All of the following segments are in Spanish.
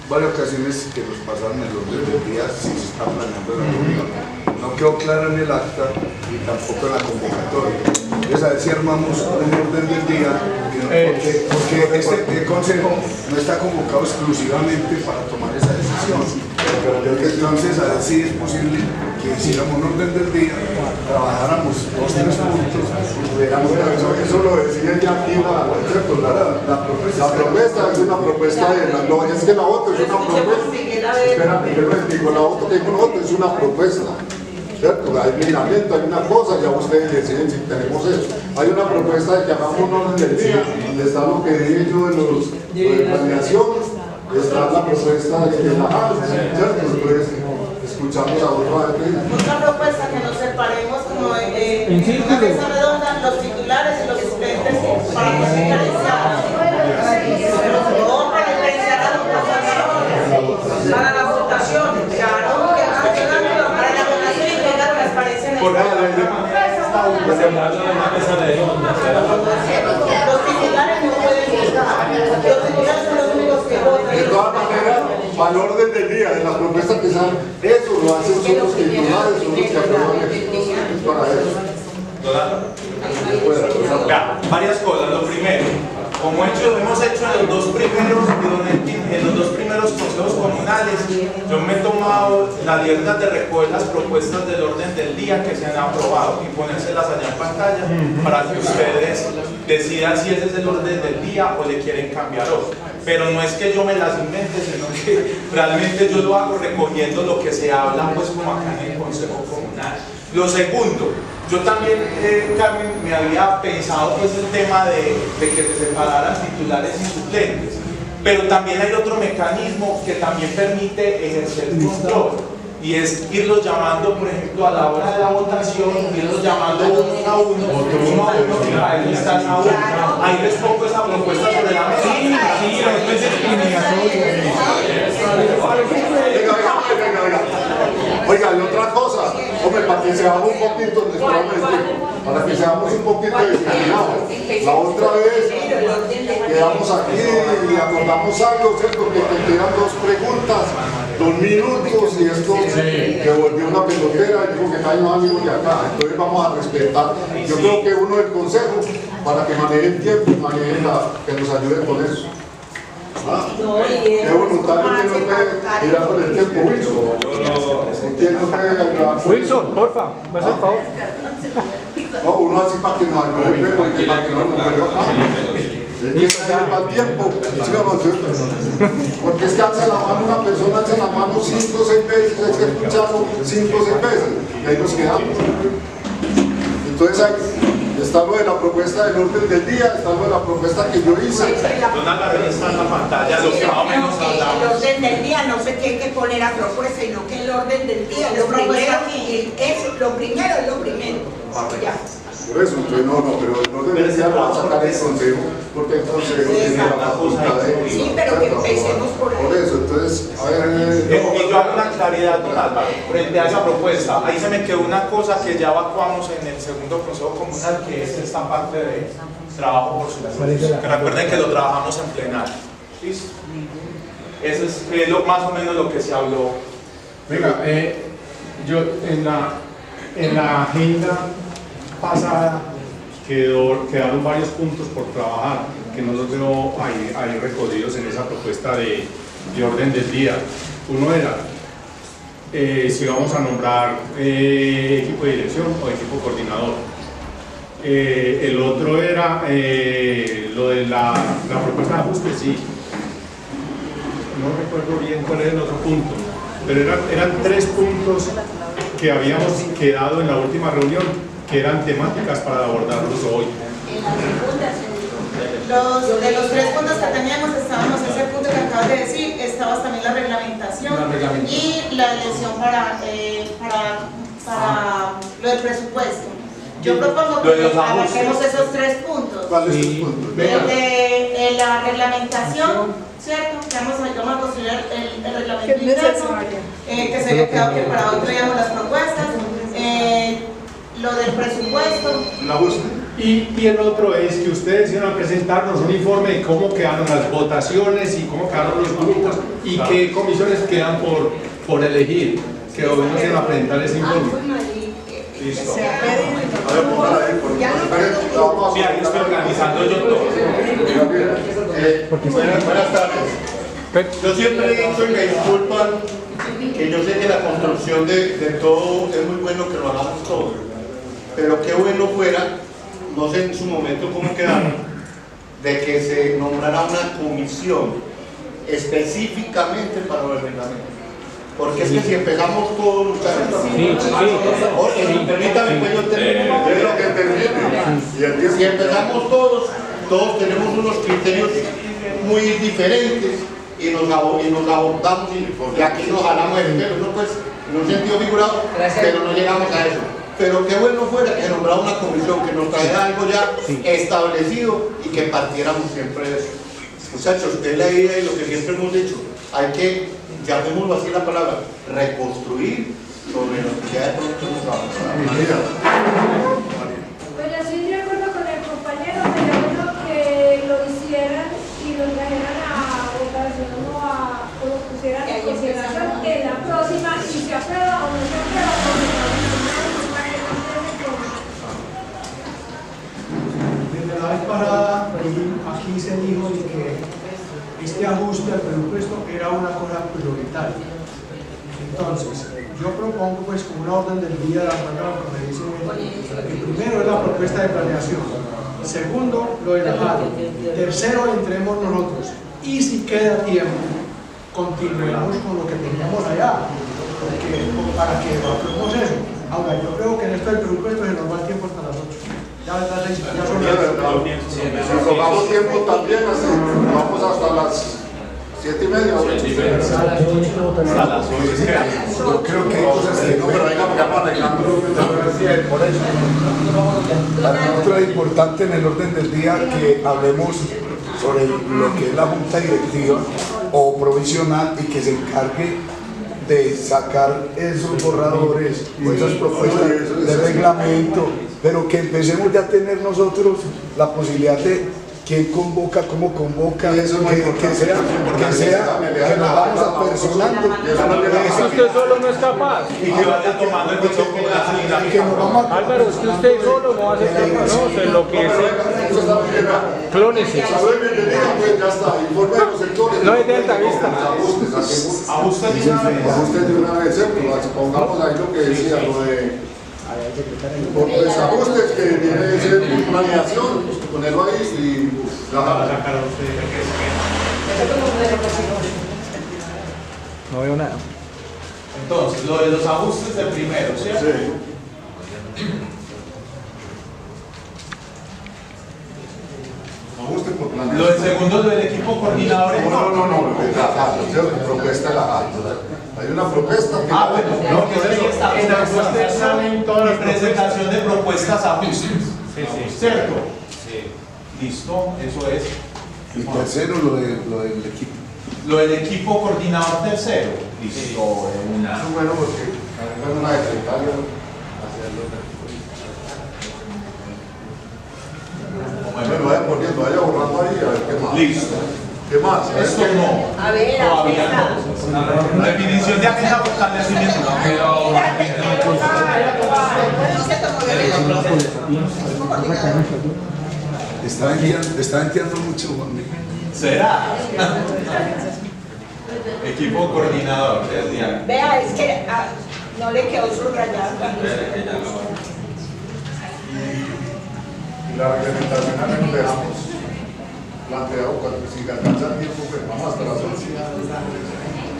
varias ocasiones que nos pasaron en los días si se está planeando la reunión. No quedó claro en el acta y tampoco en la convocatoria. Entonces a ver si armamos un orden del día, porque este consejo no está convocado exclusivamente para tomar esa decisión. Entonces a ver si es posible que hiciéramos un orden del día, trabajáramos 2 o 3 puntos, pudiéramos... Eso lo decía ya aquí la propuesta es una propuesta de no, es que la otra es una propuesta. Espérame, yo les digo, la otra que nosotros es una propuesta. ¿Cierto? Hay miramiento, hay una cosa, ya ustedes deciden si tenemos eso. Hay una propuesta de que hagamos un orden del día, está lo que dije yo de planeación, está la propuesta de la ¿cierto? Entonces, escuchamos a otro. Otra propuesta que nos separemos como en una mesa redonda, los titulares y los suplentes para que se diferenciar. No para diferenciar a los pasadores, para la votación, claro, que para la votación y que la transparencia en el los titulares no pueden votar. Los titulares son los únicos que votan. De todas maneras, al orden del día, de las propuestas que salen, eso lo hacen son los titulares, son los que aprueban es para eso. Varias cosas. Lo primero, como hemos hecho en los dos primeros consejos comunales, yo me he tomado la libertad de recoger las propuestas del orden del día que se han aprobado y ponérselas allá en pantalla para que ustedes decidan si ese es el orden del día o le quieren cambiar otro. Pero no es que yo me las invente, sino que realmente yo lo hago recogiendo lo que se habla pues como acá en el consejo comunal. Lo segundo, yo también, Carmen, me había pensado pues el tema de que se separaran titulares y suplentes, pero también hay otro mecanismo que también permite ejercer control, y es irlos llamando, por ejemplo, a la hora de la votación, irlos llamando uno a uno, que para ellos están a uno. Ahí les pongo esa propuesta sobre la mesa. Oiga, y otra cosa, hombre, para que seamos un poquito, para que seamos un poquito disciplinados. La otra vez quedamos aquí y acordamos algo, ¿cierto? Que te tiran 2 preguntas, 2 minutos, y esto que volvió una pelotera y dijo que no hay amigos de acá. Entonces vamos a respetar. Yo creo que uno del consejo, para que maneje el tiempo y maneje que nos ayude con eso. Es voluntario que no puede tirar por el tiempo, Wilson, porfa, me hace el favor. No, uno así para que no ayude, porque para que no nos para el tiempo, porque es que alza la mano una persona, alza la mano 5 o 6 veces, hay que escucharlo 5 o 6 veces, y ahí nos quedamos. Entonces ahí está lo de la propuesta del orden del día, está lo de la propuesta que yo hice. Don Álvaro, ahí está en la pantalla, lo que más o menos hablamos. El orden del día no se tiene que poner a propuesta, sino que el orden del día, lo primero es lo primero. Ya. Por eso, entonces pero el orden del día lo va a sacar el consejo, porque el consejo tiene la facultad de... Sí, pero que empecemos por ahí. Por eso, entonces, a ver... Y yo hago una claridad, don Álvaro, frente a esa propuesta. Ahí se me quedó una cosa que ya evacuamos en el segundo consejo comunal, que es esta parte de trabajo por supuesto. Que recuerden que lo trabajamos en plenario. ¿Listo? Eso es más o menos lo que se habló. Venga, yo en la agenda pasada quedaron varios puntos por trabajar que no los veo ahí recogidos en esa propuesta de orden del día. Uno era si vamos a nombrar equipo de dirección o equipo coordinador. El otro era lo de la propuesta de ajuste, sí. No recuerdo bien cuál era el otro punto, pero eran 3 puntos que habíamos quedado en la última reunión, que eran temáticas para abordarlos hoy. De los 3 puntos que teníamos, estábamos en ese punto que acabas de decir, estaba también la reglamentación y la elección para lo del presupuesto. Yo propongo que abarquemos esos 3 puntos. ¿Cuáles son los puntos? El de la reglamentación, ¿cierto? Que vamos a construir el reglamento interno, que se había quedado que para hoy traíamos las propuestas. Lo del presupuesto. El ajuste. Y el otro es que ustedes iban a presentarnos un informe de cómo quedaron las votaciones y cómo quedaron los grupos y qué comisiones quedan por elegir, que hoy nos iban a presentar ese informe. Listo. A ver, póngala ahí, porque Sí, ahí estoy organizando yo todo. Buenas tardes. Yo siempre he dicho y me disculpan que yo sé que la construcción de todo es muy bueno que lo hagamos todo, pero qué bueno fuera, no sé en su momento cómo quedaron, de que se nombrara una comisión específicamente para los reglamentos. Porque es que si empezamos todos, muchachos, permítame que yo termine. Es lo que termine. Si empezamos todos tenemos unos criterios muy diferentes y nos abordamos y aquí nos jalamos el pelo, ¿no? Pues, en un sentido figurado, pero no llegamos a eso. Pero qué bueno fuera que nombrara una comisión que nos trajera algo ya establecido y que partiéramos siempre de eso. Muchachos, es la idea y lo que siempre hemos dicho, hay que, llamémoslo así la palabra, reconstruir sobre lo que ya de pronto hemos avanzado. Pero estoy de acuerdo con el compañero, sería bueno que lo hicieran y lo trajeran a votación o lo pusieran en consideración en la próxima, si se aprueba o no se aprueba, Desde la vez pasada, aquí se dijo de que este ajuste al presupuesto era una cosa prioritaria. Entonces, yo propongo pues como una orden del día de la Cámara que me dice que primero es la propuesta de planeación, segundo lo del amparo, tercero entremos nosotros y si queda tiempo continuemos con lo que teníamos allá, para que aprobemos eso. Ahora, yo creo que en esto del presupuesto se nos va el tiempo hasta las 8. Ya son las Si tomamos tiempo también, así, vamos hasta las 7:30 o 8:30. A las 8. Yo creo que hay cosas que No, pero venga, ya para arreglar. por eso. Para nosotros es importante en el orden del día que hablemos sobre lo que es la junta directiva o provisional y que se encargue de sacar esos borradores o esas propuestas de reglamento, pero que empecemos ya a tener nosotros la posibilidad de quién convoca, cómo convoca, que sea, que nos vamos apersonando. Es que usted solo no es capaz. Y que vaya tomando el control con la Y que nos vamos a Álvaro, es que usted solo no va a ser capaz. No, se lo que clónese. Ya está, informe de los sectores. No es de alta vista. Ajusta de una vez. Ajustes de una vez, ¿cierto? Pongamos ahí lo que decía, lo de por desajustes que debe ser planeación, ponerlo ahí y No veo nada. Entonces, lo de los ajustes de primero, ¿cierto? ajuste por Lo planeación. del segundo, lo del equipo coordinador. La propuesta de la hay una propuesta que Bueno, no, que eso está. En ajuste salen todas las presentación de propuestas ajustes. ¿Cierto? Sí. Listo, eso es. Y tercero, lo del equipo. Lo del equipo coordinador tercero. Listo, una. es bueno porque es una secretaria bueno, vaya poniendo, vaya borrando ahí a ver qué más. Listo. ¿Qué más? Esto no. A ver, Todavía no. Definición de agenda fortalecimiento. Está enteando mucho, Juan Miguel. ¿Será? Equipo coordinador. vea, es que no le quedó subrayado. Y la reglamentación a menos dejamos planteado cuando si alcanza el tiempo, pues vamos hasta las 11.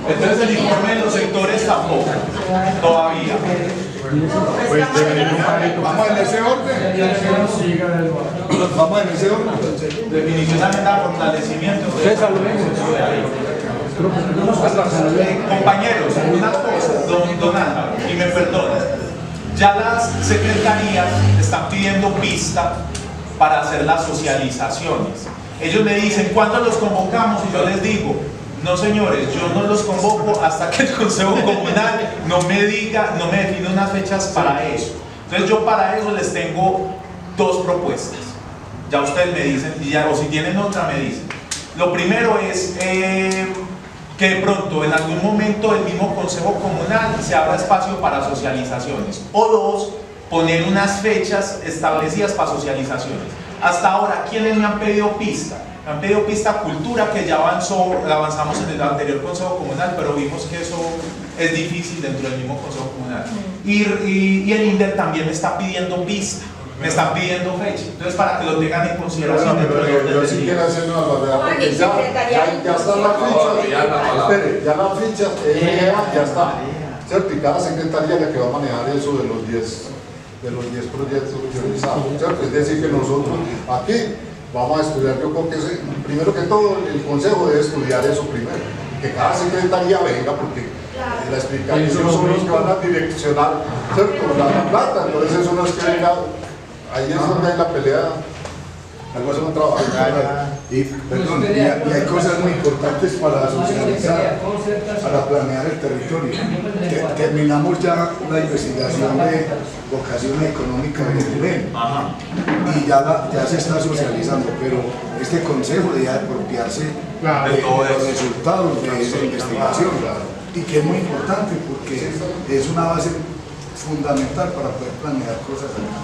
Entonces el informe de los sectores tampoco. Todavía. Vamos en ese orden. Vamos en ese orden. Definición de agenda fortalecimiento. Compañeros, una cosa, don Álvaro, y me perdonan, ya las secretarías están pidiendo pista para hacer las socializaciones. Ellos me dicen, ¿cuándo los convocamos? Y yo les digo, no señores, yo no los convoco hasta que el Consejo Comunal no me diga, no me define unas fechas para eso. Entonces yo para eso les tengo dos propuestas. Ya ustedes me dicen, o si tienen otra me dicen. Lo primero es que de pronto en algún momento del mismo consejo comunal se abra espacio para socializaciones. O dos, poner unas fechas establecidas para socializaciones. Hasta ahora, ¿quiénes me han pedido pista? Me han pedido pista cultura, que ya avanzamos en el anterior consejo comunal, pero vimos que eso es difícil dentro del mismo consejo comunal. Y el INDER también me está pidiendo pista. Me están pidiendo fecha, entonces para que lo tengan en consideración. Yo sí quiero hacer una barrera, porque ya está la ficha, espere, ya la ficha, ya está, ¿cierto? Y cada secretaría la que va a manejar eso de los 10 proyectos priorizados, ¿cierto? Es decir, que nosotros aquí vamos a estudiar, yo creo que primero que todo el consejo debe estudiar eso primero, que cada secretaría venga, porque la explicación son los que van a direccionar, ¿cierto? La plata, entonces eso no es que venga. Ahí es donde hay la pelea, algo es un trabajo. Perdón, y hay cosas muy importantes para socializar, para planear el territorio. Terminamos ya la investigación de vocación económica del IBEN y ya se está socializando, pero este consejo debe apropiarse de los resultados de esa investigación, y que es muy importante porque es una base fundamental para poder planear cosas acá.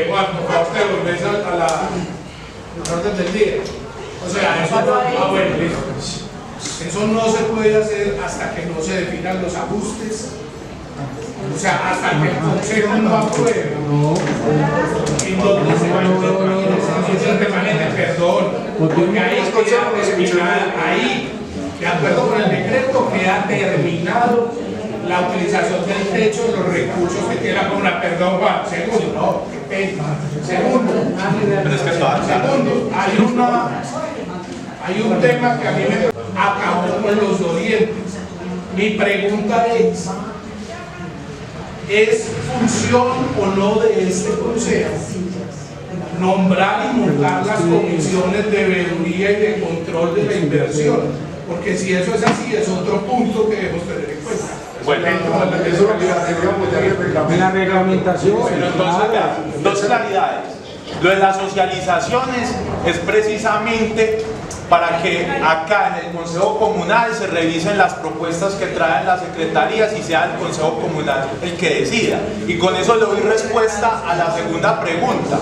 Juan, por favor, te volvés a la orden del día. O sea, eso no, bueno, listo. Eso no se puede hacer hasta que no se definan los ajustes. O sea, hasta que el consejo no apruebe. En donde se va a hacer remanente, perdón. Porque ahí queda terminada, ahí, de acuerdo con el decreto, queda terminado la utilización del techo de los recursos que tiene la comuna. Perdón, Juan, segundo, no, qué pena. Segundo, hay un tema que a mí me acabó con los dolientes. Mi pregunta ¿es función o no de este consejo nombrar y montar las comisiones de veeduría y de control de la inversión? Porque si eso es así, es otro punto que debemos tener en cuenta. Bueno, eso lo digamos ya en la reglamentación. pero entonces, dos claridades. Lo de las socializaciones es precisamente para que acá en el Consejo Comunal se revisen las propuestas que traen las secretarías y sea el Consejo Comunal el que decida. Y con eso le doy respuesta a la segunda pregunta.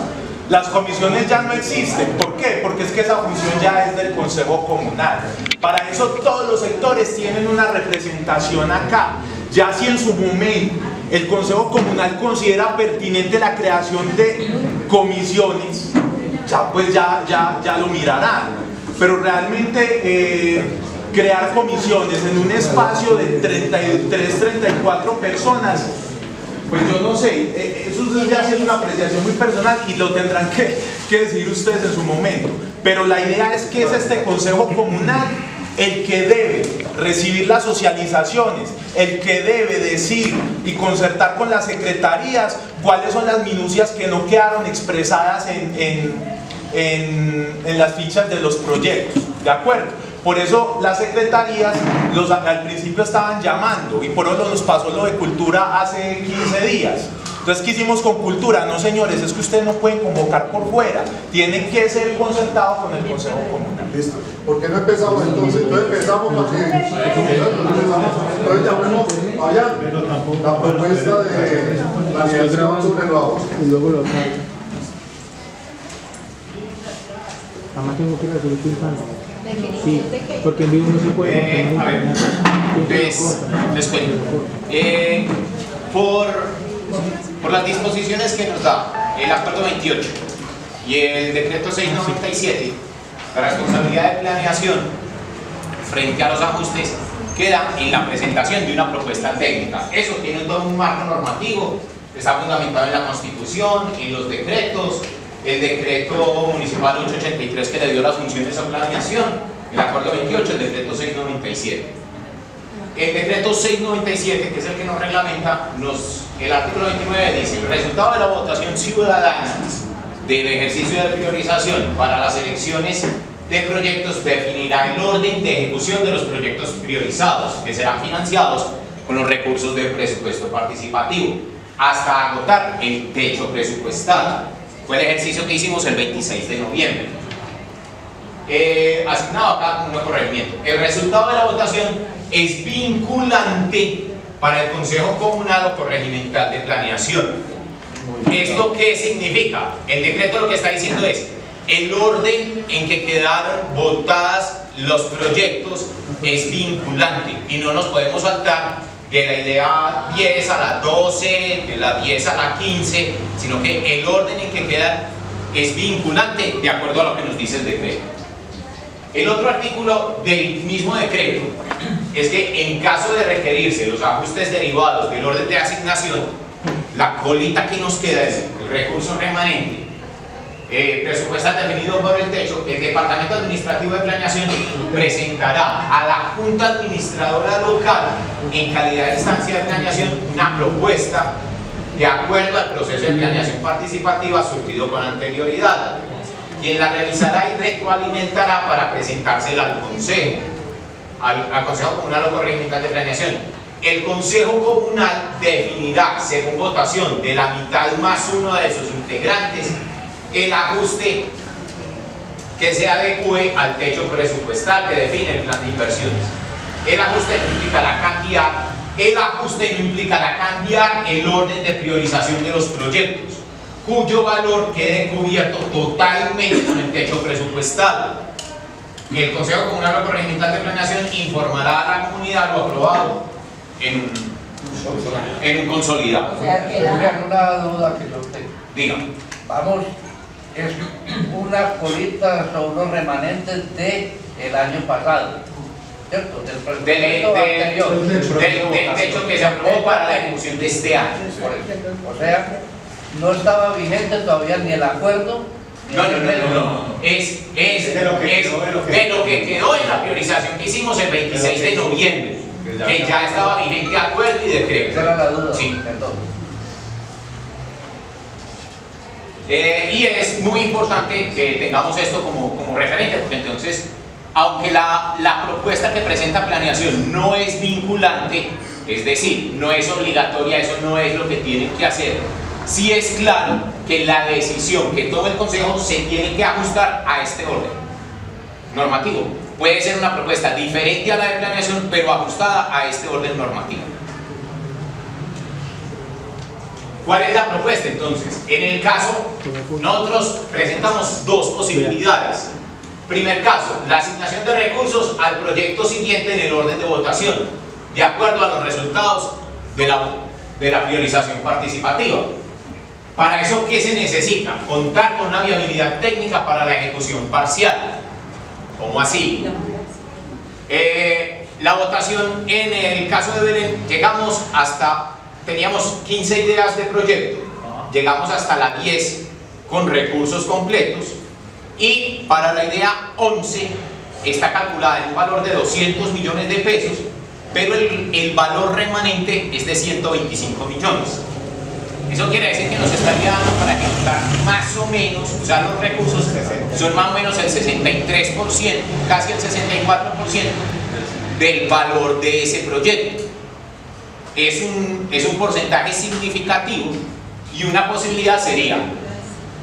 Las comisiones ya no existen. ¿Por qué? Porque es que esa función ya es del Consejo Comunal. Para eso todos los sectores tienen una representación acá. Ya si en su momento el Consejo Comunal considera pertinente la creación de comisiones, ya lo mirarán. Pero realmente crear comisiones en un espacio de 33, 34 personas, pues yo no sé, eso ya es una apreciación muy personal y lo tendrán que decidir ustedes en su momento. Pero la idea es que es este Consejo Comunal el que debe recibir las socializaciones, el que debe decir y concertar con las secretarías cuáles son las minucias que no quedaron expresadas en las fichas de los proyectos, ¿de acuerdo? Por eso las secretarías al principio estaban llamando y por eso nos pasó lo de cultura hace 15 días. Entonces, ¿qué hicimos con cultura? No, señores, es que ustedes no pueden convocar por fuera, tienen que ser concertados con el Consejo Comunal. Listo. ¿Por qué no empezamos entonces? Entonces empezamos aquí. Entonces llamemos allá la propuesta de planeación sobre los ajustes. Y luego lo además tengo que resolver pensando. Sí, porque en vivo no se puede. A ver, entonces, les cuento. Por las disposiciones que nos da el acuerdo 28 y el decreto 697, la responsabilidad de planeación frente a los ajustes queda en la presentación de una propuesta técnica. Eso tiene todo un marco normativo, está fundamentado en la Constitución, en los decretos, el decreto municipal 883 que le dio las funciones a planeación, el acuerdo 28, el decreto 697. El decreto 697, que es el que nos reglamenta, el artículo 29 dice: el resultado de la votación ciudadana del ejercicio de priorización para las elecciones de proyectos definirá el orden de ejecución de los proyectos priorizados, que serán financiados con los recursos del presupuesto participativo, hasta agotar el techo presupuestal. Fue el ejercicio que hicimos el 26 de noviembre. Asignado acá un corregimiento. El resultado de la votación es vinculante para el Consejo Comunal o Corregimental de Planeación. ¿Esto qué significa? El decreto lo que está diciendo es el orden en que quedaron votadas los proyectos es vinculante y no nos podemos saltar de la idea 10 a la 12, de la 10 a la 15, sino que el orden en que quedan es vinculante de acuerdo a lo que nos dice el decreto. El otro artículo del mismo decreto es que en caso de requerirse los ajustes derivados del orden de asignación, la colita que nos queda es el recurso remanente presupuestal definido por el techo. El Departamento Administrativo de Planeación presentará a la Junta Administradora Local en calidad de instancia de planeación una propuesta de acuerdo al proceso de planeación participativa surtido con anterioridad, quien la revisará y retroalimentará para presentársela al Consejo, al Consejo Comunal o Corregimental de Planeación. El Consejo Comunal definirá, según votación de la mitad más uno de sus integrantes, el ajuste que se adecue al techo presupuestal que define el plan de inversiones. El ajuste no implica la cantidad, el ajuste no implicará cambiar el orden de priorización de los proyectos, cuyo valor quede cubierto totalmente con el techo presupuestal. El Consejo Comunal o Corregimental de Planeación informará a la comunidad lo aprobado en un consolidado. O sea, que una duda que yo tengo. Diga. Vamos, es una colita sobre los remanentes del año pasado, ¿cierto? Del presupuesto anterior. Del techo que se aprobó para la ejecución de este año. O sea, no estaba vigente todavía ni el acuerdo. No. Es de lo que quedó en la priorización que hicimos el 26 de noviembre, que ya estaba vigente acuerdo y decreto. Esa era la duda. Sí. Y es muy importante que tengamos esto como referente, porque entonces, aunque la propuesta que presenta planeación no es vinculante, es decir, no es obligatoria, eso no es lo que tienen que hacer, sí es claro que la decisión que tome el Consejo se tiene que ajustar a este orden normativo. Puede ser una propuesta diferente a la de planeación, pero ajustada a este orden normativo. ¿Cuál es la propuesta entonces? En el caso, nosotros presentamos dos posibilidades. Primer caso, la asignación de recursos al proyecto siguiente en el orden de votación, de acuerdo a los resultados de la priorización participativa. Para eso, ¿qué se necesita? Contar con una viabilidad técnica para la ejecución parcial. ¿Cómo así? La votación en el caso de Belén, teníamos 15 ideas de proyecto, llegamos hasta la 10 con recursos completos y para la idea 11 está calculada en un valor de 200 millones de pesos, pero el valor remanente es de 125 millones. Eso quiere decir que nos estaría dando para ejecutar más o menos, o sea, los recursos son más o menos el 63%, casi el 64% del valor de ese proyecto. Es un porcentaje significativo y una posibilidad sería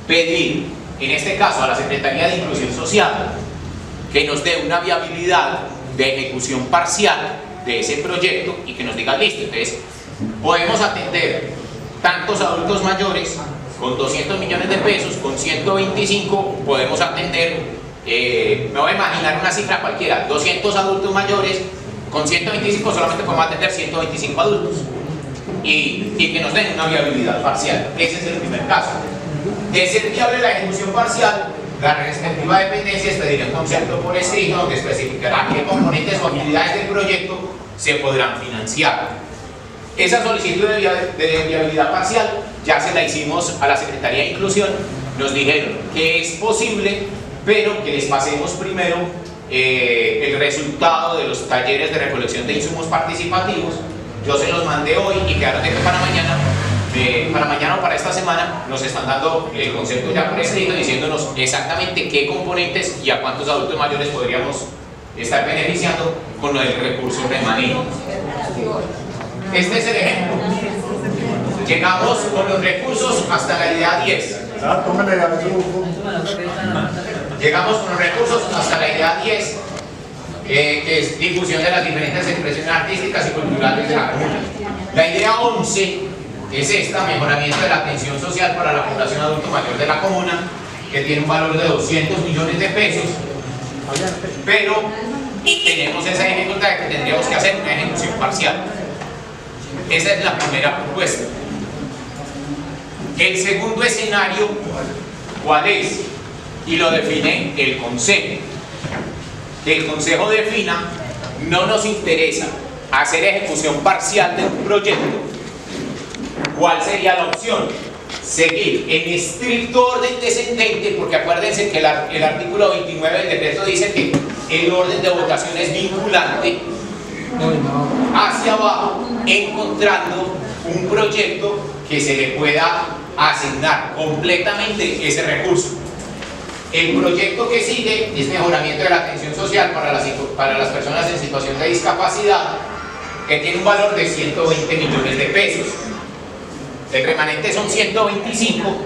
pedir, en este caso a la Secretaría de Inclusión Social, que nos dé una viabilidad de ejecución parcial de ese proyecto y que nos diga listo, entonces podemos atender tantos adultos mayores con 200 millones de pesos, con 125 podemos atender, me voy a imaginar una cifra cualquiera, 200 adultos mayores. Con 125 solamente podemos atender 125 adultos y que nos den una viabilidad parcial. Ese es el primer caso. De ser viable la ejecución parcial, la respectiva dependencia pedirá un concepto por escrito donde especificará qué componentes o actividades del proyecto se podrán financiar. Esa solicitud de viabilidad parcial ya se la hicimos a la Secretaría de Inclusión. Nos dijeron que es posible, pero que les pasemos primero el resultado de los talleres de recolección de insumos participativos. Yo se los mandé hoy y quedaron de que para mañana o para esta semana nos están dando el concepto ya por escrito, diciéndonos exactamente qué componentes y a cuántos adultos mayores podríamos estar beneficiando con el recurso remanente. Este es el ejemplo. Llegamos con los recursos hasta la idea 10. Llegamos con los recursos hasta la idea 10, que es difusión de las diferentes expresiones artísticas y culturales de la comuna. La idea 11 es esta, mejoramiento de la atención social para la población adulto mayor de la comuna, que tiene un valor de 200 millones de pesos, pero tenemos esa dificultad de que tendríamos que hacer una ejecución parcial. Esa es la primera propuesta. El segundo escenario, ¿cuál es? Y lo define el Consejo. Que el Consejo defina, no nos interesa hacer ejecución parcial de un proyecto. ¿Cuál sería la opción? Seguir en estricto orden descendente, porque acuérdense que el artículo 29 del decreto dice que el orden de votación es vinculante, hacia abajo, encontrando un proyecto que se le pueda asignar completamente ese recurso. El proyecto que sigue es mejoramiento de la atención social para las personas en situación de discapacidad, que tiene un valor de 120 millones de pesos. El remanente son 125,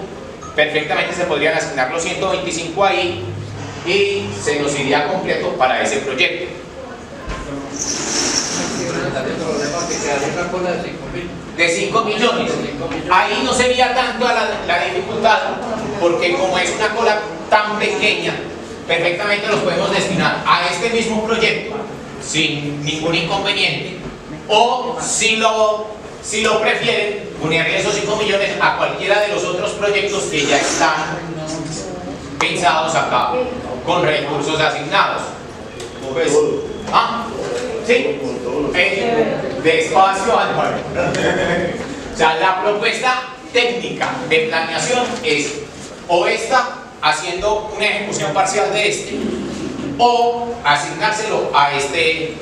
perfectamente se podrían asignar los 125 ahí y se nos iría completo para ese proyecto. De 5 millones. Ahí no sería tanto la dificultad, porque como es una cola tan pequeña, perfectamente los podemos destinar a este mismo proyecto sin ningún inconveniente, o si lo prefieren, unirle esos 5 millones a cualquiera de los otros proyectos que ya están pensados acá con recursos asignados. Pues, sí, despacio, Álvaro. O sea, la propuesta técnica de planeación es o esta, haciendo una ejecución parcial de este, o asignárselo a este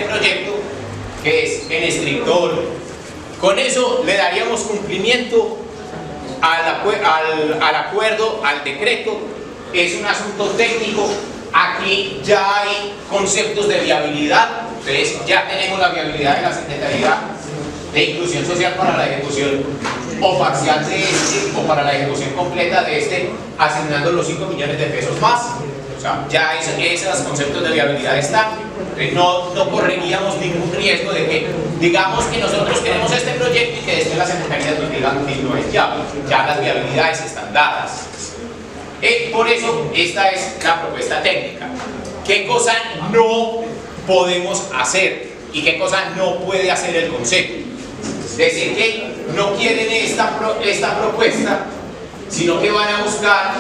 proyecto, que es en estricto orden. Con eso le daríamos cumplimiento al acuerdo, al decreto. Es un asunto técnico. Aquí ya hay conceptos de viabilidad, entonces ya tenemos la viabilidad de la Secretaría de Inclusión Social para la ejecución o parcial de este, o para la ejecución completa de este, asignando los 5 millones de pesos más. O sea, ya esos conceptos de viabilidad están. No correríamos ningún riesgo de que digamos que nosotros queremos este proyecto y que después la Secretaría nos diga que no es viable. Ya las viabilidades están dadas. Por eso esta es la propuesta técnica. ¿Qué cosa no podemos hacer y qué cosa no puede hacer el Consejo? Decir que no quieren esta propuesta, sino que van a buscar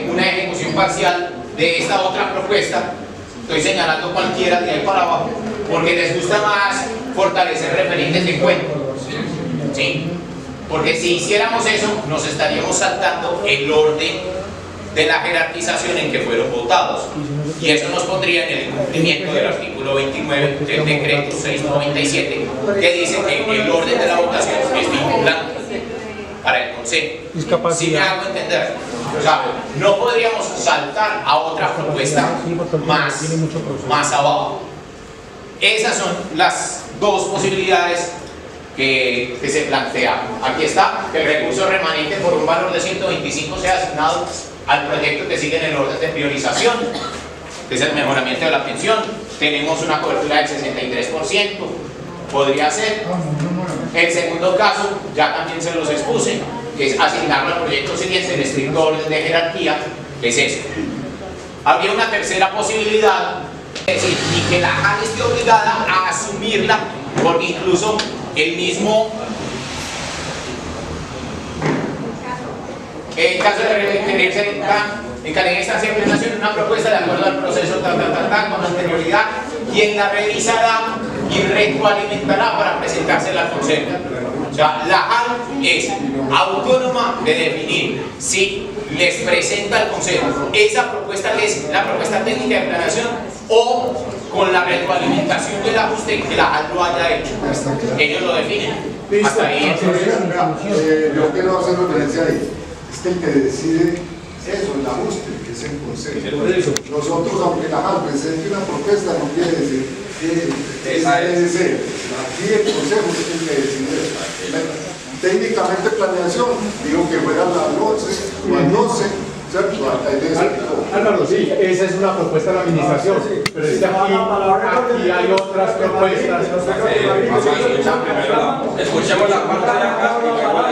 una ejecución parcial de esta otra propuesta. Estoy señalando cualquiera de ahí para abajo, porque les gusta más fortalecer referentes de cuento. ¿Sí? Porque si hiciéramos eso, nos estaríamos saltando el orden de la jerarquización en que fueron votados, y eso nos pondría en el incumplimiento del artículo 29 del decreto 697, que dice que el orden de la votación es vinculante para el Consejo. Si me hago entender, o sea, no podríamos saltar a otra propuesta más abajo. Esas son las dos posibilidades que se plantean. Aquí está, que el recurso remanente por un valor de 125 sea asignado al proyecto que sigue en el orden de priorización, que es el mejoramiento de la pensión. Tenemos una cobertura del 63%, podría ser. El segundo caso, ya también se los expuse, que es asignarlo al proyecto siguiente en estricto orden de jerarquía, que es eso. Habría una tercera posibilidad, es decir, y que la JAL esté obligada a asumirla, porque incluso el mismo en caso de requerirse en calidad de instancia de plenación una propuesta de acuerdo al proceso con anterioridad, quien la revisará y retroalimentará para presentársela al Consejo. O sea, la JAL es autónoma de definir si les presenta al Consejo esa propuesta que es la propuesta técnica de planeación o con la retroalimentación del ajuste que la JAL lo haya hecho. Ellos lo definen. Hasta ahí. Yo quiero hacer referencia ahí. Es que el que decide eso, el ajuste, que es el Consejo. Nosotros, aunque la JAL presente una propuesta, no quiere decir Aquí el consejo es el que decide. Técnicamente planeación, digo que fueran las 11 o las 12, ¿cierto? Álvaro, sí, esa es una propuesta de la administración, pero es que aquí hay otras propuestas. Escuchemos la parte de acá y luego la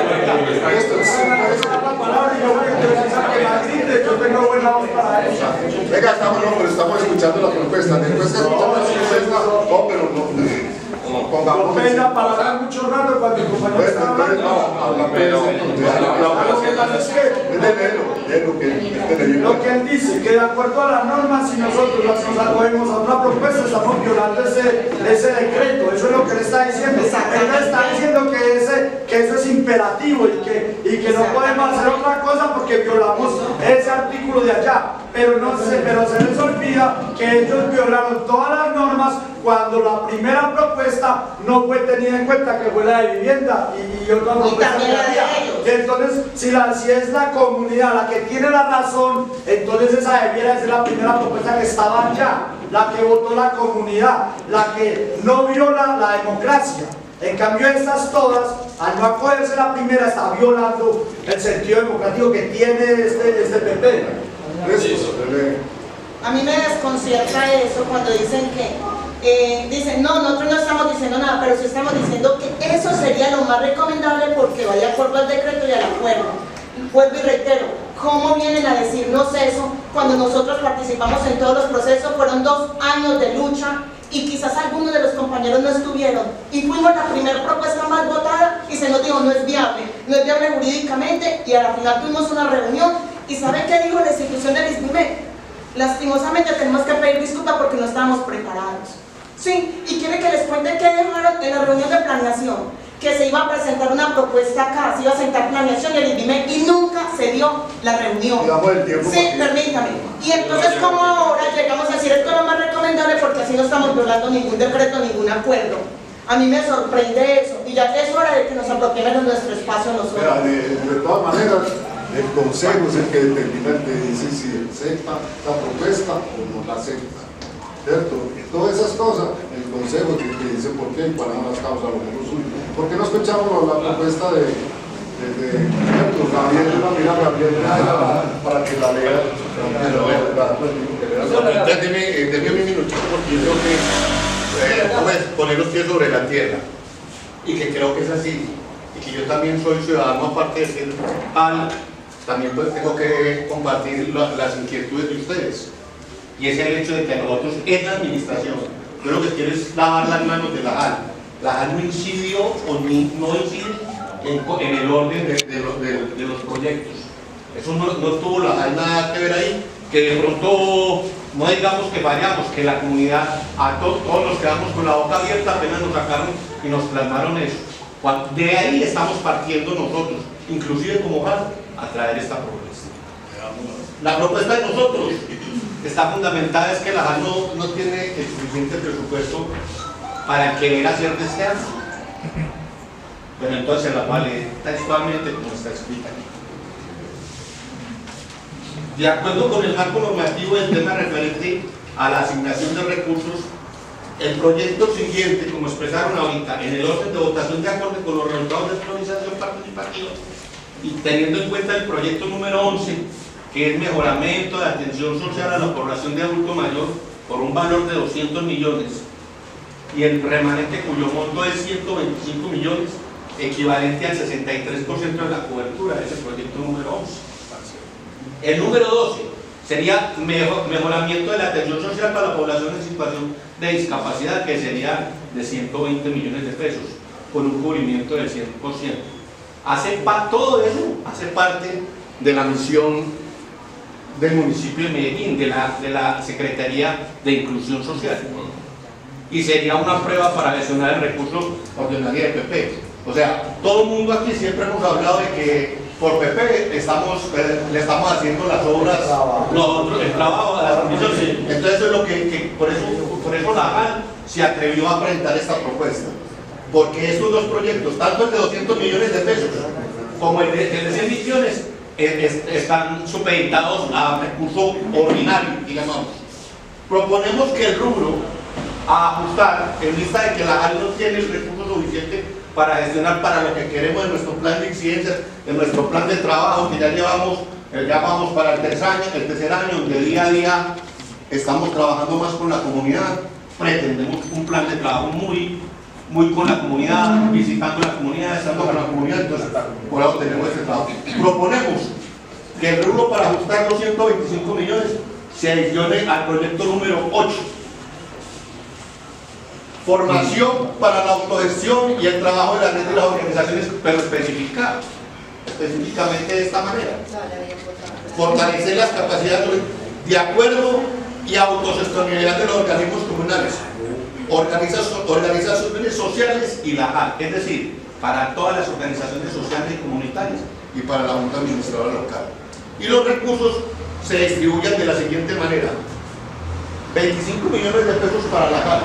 yo tengo buena voz para eso. Venga, estamos escuchando la propuesta. Después que escuchamos la propuesta, no, pero no. Pongamos. Pena para hablar mucho rato cuando el compañero está hablando. Lo que él dice, que de acuerdo a las normas, si nosotros nos acogemos a una propuesta, estamos violando ese decreto. Eso es lo que él está diciendo. Él está diciendo que eso es imperativo y que no podemos hacer otra cosa porque violamos ese artículo de allá. Pero se les olvida que ellos violaron todas las normas cuando la primera propuesta no fue tenida en cuenta, que fue la de vivienda y otra propuesta que había. Entonces, si es la comunidad la que tiene la razón, entonces esa debiera ser la primera propuesta que estaba allá, la que votó la comunidad, la que no viola la democracia. En cambio, estas todas, al no acogerse la primera, está violando el sentido democrático que tiene este PP. A mí me desconcierta eso cuando dicen que dicen, no, nosotros no estamos diciendo nada, pero sí estamos diciendo que eso sería lo más recomendable porque va de acuerdo al decreto y al acuerdo. Vuelvo y reitero, ¿cómo vienen a decirnos eso cuando nosotros participamos en todos los procesos? Fueron 2 años de lucha y quizás algunos de los compañeros no estuvieron y fuimos la primera propuesta más votada y se nos dijo no es viable jurídicamente y a la final tuvimos una reunión y ¿saben qué dijo la institución del ISBIME? Lastimosamente tenemos que pedir disculpas porque no estábamos preparados. Sí, y quiere que les cuente qué dejaron en la reunión de planeación, que se iba a presentar una propuesta acá, se iba a sentar planeación del ISBIME y nunca se dio la reunión. Sí, permítame. Y entonces, ¿cómo ahora llegamos a decir esto es lo más recomendable porque así no estamos violando ningún decreto, ningún acuerdo? A mí me sorprende eso, y ya es hora de que nos apropiemos de nuestro espacio nosotros. Mira, de todas maneras, el consejo es el que determina, el que dice si acepta la propuesta o no la acepta. ¿Cierto? Y todas esas cosas, el consejo es el que dice por qué y cuáles son las causas, lo que suyo. ¿Por qué no escuchamos la propuesta de Gabriel, para que la lea? Deme un minutito porque yo creo que poner los pies sobre la tierra y que creo que es así y que yo también soy ciudadano aparte de ser también pues tengo que compartir las inquietudes de ustedes y ese es el hecho de que nosotros en la administración yo lo que quiero es lavar las manos de la JAL. La JAL no incidió o no incide en el orden de los proyectos. Eso no tuvo la JAL nada que ver ahí, que de pronto no digamos que fallamos, que la comunidad, todos nos quedamos con la boca abierta, apenas nos sacaron y nos plasmaron eso. De ahí estamos partiendo nosotros, inclusive como JAL, a traer esta propuesta. La propuesta de nosotros está fundamentada es que la JAL no tiene el suficiente presupuesto para querer hacer de este año. Pero entonces la vale textualmente como está escrita aquí. De acuerdo con el marco normativo del tema referente a la asignación de recursos, el proyecto siguiente, como expresaron ahorita, en el orden de votación de acuerdo con los resultados de priorización participativa y teniendo en cuenta el proyecto número 11, que es mejoramiento de atención social a la población de adulto mayor por un valor de 200 millones y el remanente cuyo monto es 125 millones, equivalente al 63% de la cobertura de ese proyecto número 11. El número 12 sería mejoramiento de la atención social para la población en situación de discapacidad, que sería de 120 millones de pesos, con un cubrimiento del 100%. Todo eso hace parte de la misión del municipio de Medellín, de la Secretaría de Inclusión Social. Y sería una prueba para gestionar el recurso ordinario de PP. O sea, todo el mundo aquí siempre hemos hablado de que por PP le estamos haciendo las obras, el trabajo de la comisión. Entonces eso es lo que por eso la JAL se atrevió a presentar esta propuesta. Porque estos dos proyectos, tanto el de 200 millones de pesos como el de 100 millones, están supeditados a recurso ordinario, digamos. Proponemos que el rubro a ajustar en vista de que la JAL no tiene el recurso suficiente para gestionar para lo que queremos en nuestro plan de incidencias, en nuestro plan de trabajo que ya vamos para el tercer año, donde día a día estamos trabajando más con la comunidad. Pretendemos un plan de trabajo muy con la comunidad, visitando la comunidad, estando con la comunidad, entonces por eso tenemos este trabajo. Proponemos que el rubro para ajustar los 125 millones se adicione al proyecto número 8. Formación para la autogestión y el trabajo de la red de las organizaciones, pero específicamente de esta manera. Fortalecer las capacidades de acuerdo y autosostenibilidad de los organismos comunales. Organizar sus bienes sociales y la JAL, es decir, para todas las organizaciones sociales y comunitarias y para la Junta Administradora Local. Y los recursos se distribuyen de la siguiente manera: 25 millones de pesos para la JAL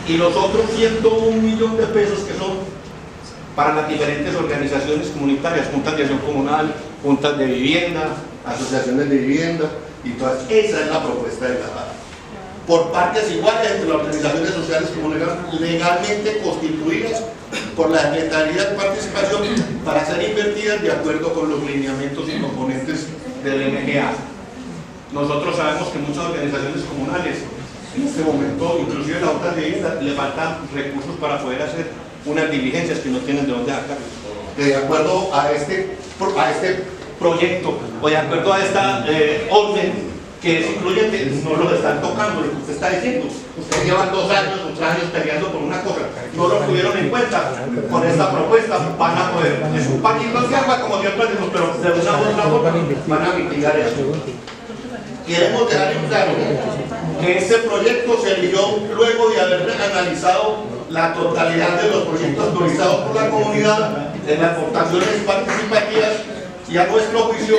y los otros 101 millones de pesos que son para las diferentes organizaciones comunitarias, juntas de acción comunal, juntas de vivienda, asociaciones de vivienda y todas. Esa es la propuesta de la JAL. Por partes iguales entre las organizaciones sociales como legalmente constituidas por la Secretaría de Participación para ser invertidas de acuerdo con los lineamientos y componentes del MGA. Nosotros sabemos que muchas organizaciones comunales en este momento, inclusive la Junta de Vivienda, le faltan recursos para poder hacer unas diligencias que no tienen de dónde sacar. De acuerdo a este proyecto o de acuerdo a esta orden que es incluyente, no lo están tocando, lo que usted está diciendo. Ustedes llevan 2 años o 3 años peleando por una cosa, no lo tuvieron en cuenta. Con esta propuesta van a poder, es un pañito de agua como siempre decimos, pero de una u otra forma van a mitigar eso. Queremos dejar en claro que este proyecto se eligió luego de haber analizado la totalidad de los proyectos autorizados por la comunidad, de las aportaciones participativas, y a nuestro juicio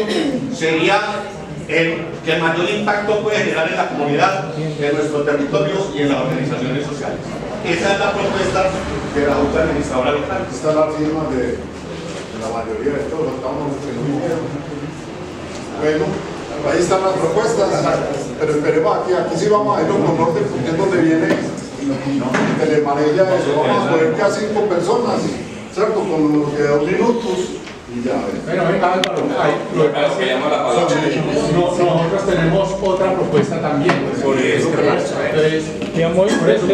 sería el que mayor impacto puede generar en la comunidad, en nuestro territorio y en las organizaciones sociales. Esa es la propuesta de la Junta Administradora Local. Esta es la firma de la mayoría de todos, estamos en un dinero. Bueno, ahí están las propuestas, pero esperemos aquí sí vamos a irnos con orden, porque es donde viene Telemaneja, eso, vamos a poner que a 5 personas, ¿cierto? Con los de 2 minutos. Bueno, venga Álvaro, nosotros tenemos otra propuesta también. Por eso, entonces, digamos, por eso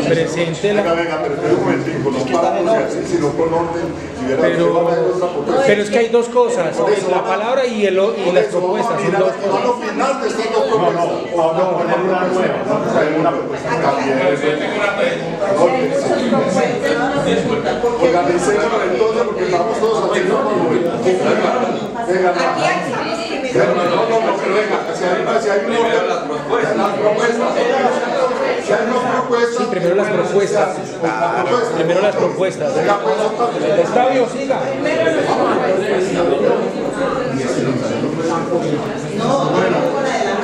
presente la... Venga, pero espera un momentico, no paramos así, sino con orden. Pero es que hay 2 cosas, la palabra y las propuestas, son 2 cosas. Al final de estas 2 propuestas. Vamos a poner una nueva, vamos a poner una propuesta. Organicémonos entonces porque estamos todos haciendo venga, pero venga, si hay un orden, las propuestas. Si hay unas propuestas. Sí, primero las propuestas. Primero las propuestas. Octavio, siga.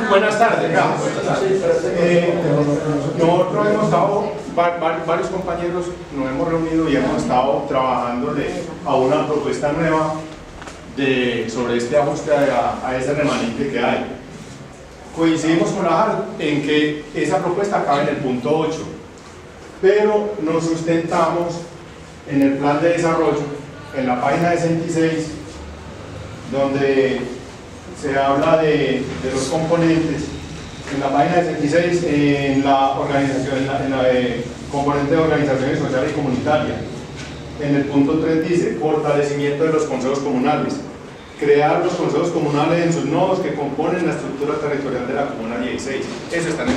Buenas tardes. Nosotros hemos estado, varios compañeros nos hemos reunido y hemos estado trabajándole a una propuesta nueva sobre este ajuste a ese remanente que hay. Coincidimos con la JAL en que esa propuesta cabe en el punto 8, pero nos sustentamos en el plan de desarrollo, en la página 66, donde se habla de los componentes. En la página 66, en la organización, en la componente de organizaciones sociales y comunitarias, en el punto 3 dice fortalecimiento de los consejos comunales, crear los consejos comunales en sus nodos que componen la estructura territorial de la comuna 16. Eso está en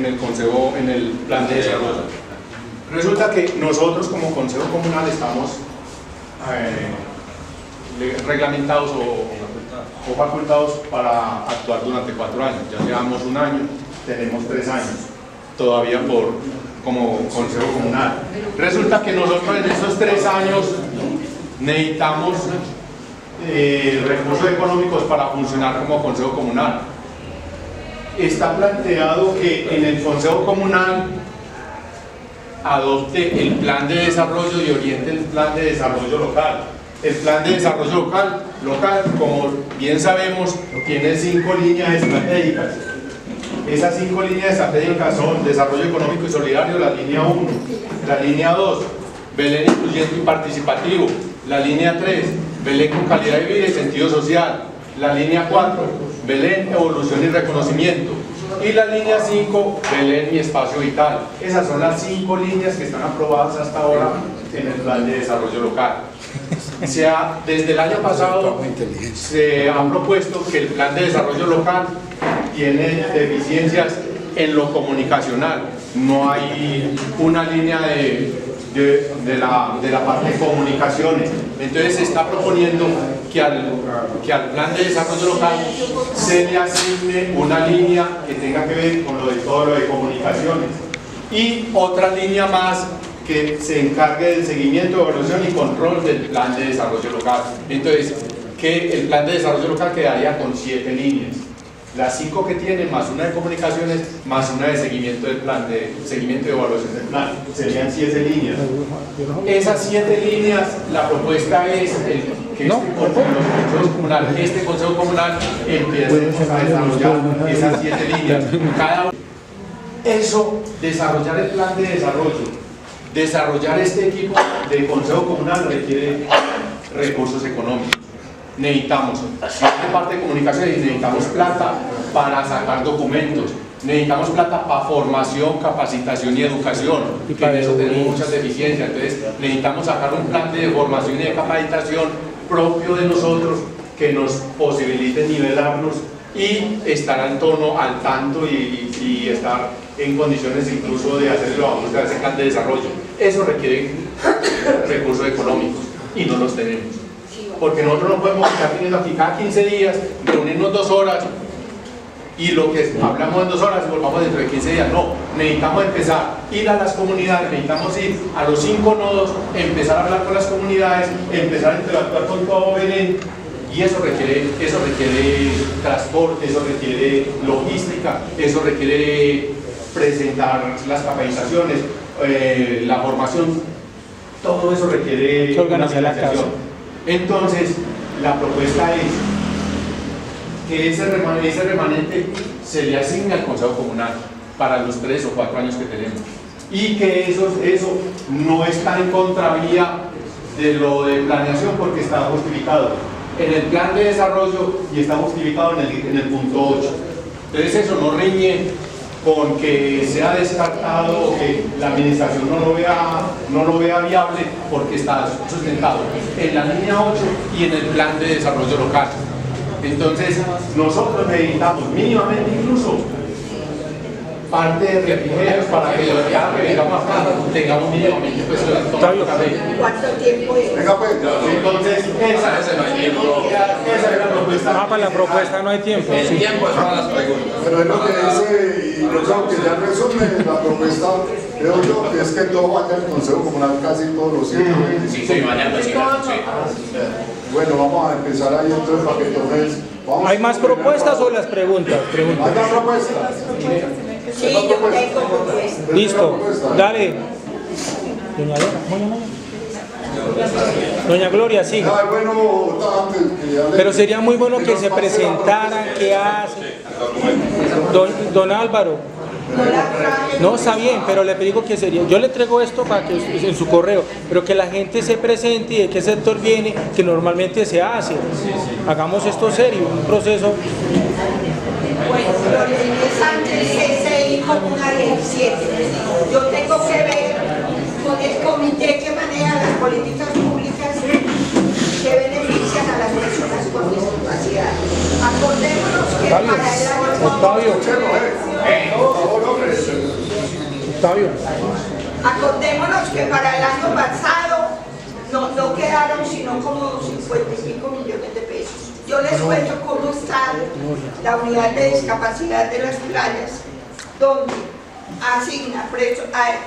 el consejo, en el plan de desarrollo. Resulta que nosotros como consejo comunal estamos reglamentados o facultados para actuar durante 4 años. Ya llevamos 1 año, tenemos 3 años todavía como consejo comunal. Resulta que nosotros en esos 3 años necesitamos recursos económicos para funcionar como consejo comunal. Está planteado que en el consejo comunal adopte el plan de desarrollo y oriente el plan de desarrollo local. El plan de desarrollo local, como bien sabemos, tiene 5 líneas estratégicas. Esas 5 líneas estratégicas son desarrollo económico y solidario, la línea 1, la línea 2, Belén incluyente y participativo, la línea 3, Belén con calidad de vida y sentido social, la línea 4, Belén, evolución y reconocimiento, y la línea 5, Belén, mi espacio vital. Esas son las 5 líneas que están aprobadas hasta ahora en el plan de desarrollo local. Desde el año pasado se ha propuesto que el plan de desarrollo local tiene deficiencias en lo comunicacional. No hay una línea de la parte de comunicaciones. Entonces se está proponiendo que al plan de desarrollo local se le asigne una línea que tenga que ver con todo lo de comunicaciones y otra línea más que se encargue del seguimiento, evaluación y control del plan de desarrollo local. Entonces, que el plan de desarrollo local quedaría con 7 líneas. Las 5 que tiene, más una de comunicaciones, más una de seguimiento del plan, de seguimiento y evaluación del plan. Serían 7 líneas. Esas 7 líneas, la propuesta es que este Consejo Comunal empiece a desarrollar esas 7 líneas. Eso, desarrollar el plan de desarrollo, desarrollar este equipo de Consejo Comunal requiere recursos económicos. Necesitamos parte de comunicación y necesitamos plata para sacar documentos, necesitamos plata para formación, capacitación y educación, que en eso tenemos muchas deficiencias. Entonces necesitamos sacar un plan de formación y de capacitación propio de nosotros que nos posibilite nivelarnos y estar al tono, al tanto y estar en condiciones incluso de hacer ese plan de desarrollo. Eso requiere recursos económicos y no los tenemos. Porque nosotros no podemos estar viniendo aquí cada 15 días, reunirnos 2 horas y lo que hablamos en 2 horas y volvamos dentro de 15 días. No, necesitamos empezar a ir a las comunidades, necesitamos ir a los 5 nodos, empezar a hablar con las comunidades, empezar a interactuar con todo Belén. Y eso requiere transporte, eso requiere logística, eso requiere presentar las capacitaciones, la formación, todo eso requiere una financiación. Entonces, la propuesta es que ese remanente se le asigne al Consejo Comunal para los 3 o 4 años que tenemos y que eso no está en contravía de lo de planeación porque está justificado en el plan de desarrollo y está justificado en el punto 8. Entonces eso no riñe con que sea descartado o que la administración no lo vea viable porque está sustentado en la línea 8 y en el plan de desarrollo local. Entonces nosotros necesitamos mínimamente incluso parte de refrigerios para que ya que vengamos acá tengamos mínimamente pues ¿cuánto tiempo es? Entonces esa es la propuesta. Para la propuesta no hay tiempo. El tiempo es para las preguntas. Pero es lo que dice, y yo creo que ya resume la propuesta, creo yo, que es que todo vaya al Consejo Comunal casi todos los 7 meses. Sí, vaya al sí. Bueno, vamos a empezar ahí entonces para que tomes. ¿Hay más propuestas o las preguntas? ¿Hay más propuestas? Sí, yo tengo propuestas. Listo, dale. Doña Gloria, sí. Pero sería muy bueno que se presentaran, qué hace. Don Álvaro. No, está bien, pero le digo que sería, yo le traigo esto para que en su correo, pero que la gente se presente y de qué sector viene, que normalmente se hace. Hagamos esto serio, un proceso. Bueno, Gloria Inés Sánchez, GCI Comunal 17. Yo tengo que ver con el comité que maneja las políticas públicas que benefician a las personas con discapacidad. Acordémonos que para el acordémonos que para el año pasado no quedaron sino como 55 millones de pesos. Yo les cuento cómo está la unidad de discapacidad de las playas, donde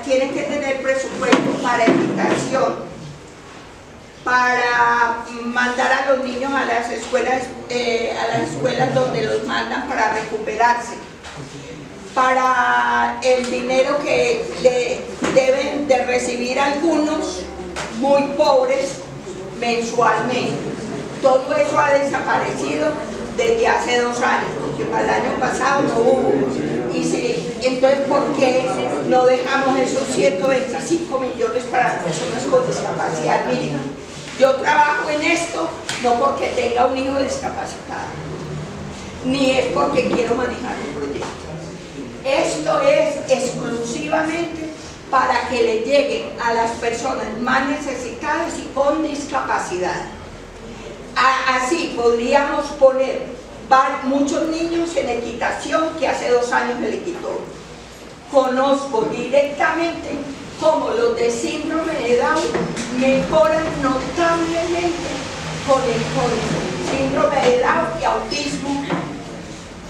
tienen que tener presupuesto para educación, para mandar a los niños a las escuelas donde los mandan para recuperarse, para el dinero que deben de recibir algunos muy pobres mensualmente. Todo eso ha desaparecido desde hace 2 años, porque para el año pasado no hubo. Entonces, ¿por qué no dejamos esos 125 millones para las personas con discapacidad mínima? Yo trabajo en esto no porque tenga un hijo discapacitado, ni es porque quiero manejar un proyecto. Esto es exclusivamente para que le lleguen a las personas más necesitadas y con discapacidad. Así podríamos poner muchos niños en equitación que hace 2 años me le quitó. Conozco directamente cómo los de síndrome de Down mejoran notablemente con el síndrome de Down y autismo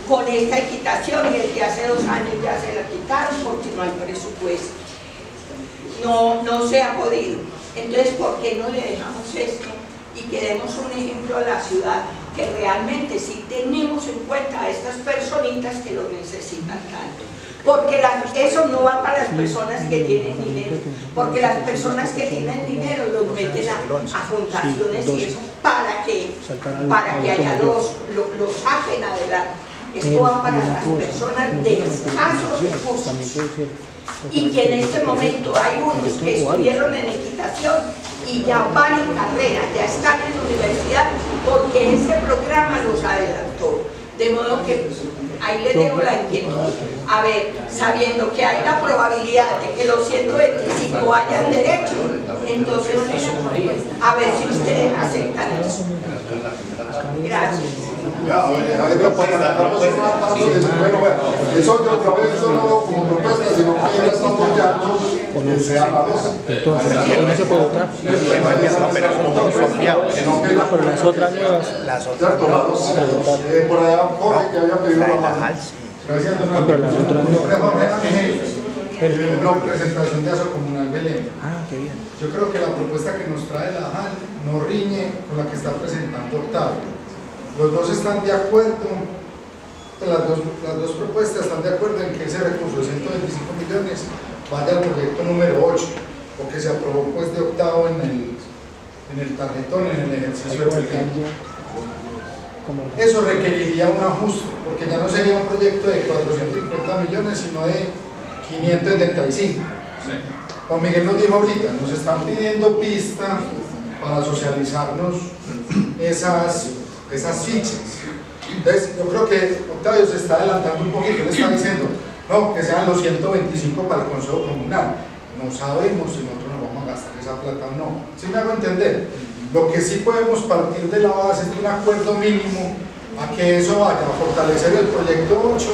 con esta equitación, y el que hace 2 años ya se la quitaron porque no hay presupuesto. No se ha podido. Entonces, ¿por qué no le dejamos esto y que demos un ejemplo a la ciudad que realmente sí tenemos en cuenta a estas personitas que lo necesitan tanto? Porque eso no va para las personas que tienen dinero, porque las personas que tienen dinero los meten a fundaciones y eso para que allá los saquen adelante. Esto va para las personas de escasos recursos y que en este momento hay unos que estuvieron en equitación y ya van en carrera, ya están en la universidad porque ese programa los adelantó. De modo que ahí les dejo la inquietud. A ver, sabiendo que hay la probabilidad de que los 125 hayan derecho, entonces a ver si ustedes aceptan eso. Gracias. Eso de otra vez no como propuesta, sino que ya estamos apoyando que sea la 2. Entonces, no se puede votar. Pero las otras nuevas. Por allá Jorge que había pedido la Pero las otras nuevas. La presentación de ASO Comunal Belén. Ah, qué bien. Yo creo que la propuesta que nos trae la JAL no riñe con la que está presentando Octavio. Los dos están de acuerdo, las dos propuestas están de acuerdo en que ese recurso de 125 millones vaya al proyecto número 8, porque se aprobó pues de octavo en el tarjetón, en el ejercicio de proyecto. Eso requeriría un ajuste, porque ya no sería un proyecto de 450 millones, sino de 575. Juan Miguel nos dijo ahorita, nos están pidiendo pista para socializarnos esas fichas. Entonces, yo creo que Octavio se está adelantando un poquito, le está diciendo, no, que sean los 125 para el Consejo Comunal. No sabemos si nosotros nos vamos a gastar esa plata o no. ¿Sí me hago entender? Lo que sí podemos partir de la base es de un acuerdo mínimo a que eso vaya a fortalecer el proyecto 8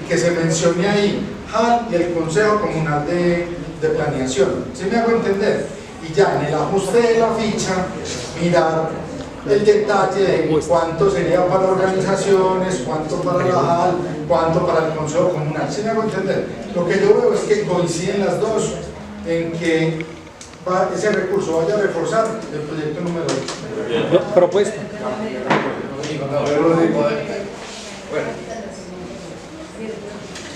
y que se mencione ahí JAL y el Consejo Comunal de Planeación. ¿Sí me hago entender? Y ya en el ajuste de la ficha, mirar el detalle de cuánto sería para organizaciones, cuánto para la JAL, cuánto para el Consejo Comunal. ¿Sí me hago entender? Lo que yo veo es que coinciden las dos en que ese recurso vaya a reforzar el proyecto número 8. Propuesta. Bueno,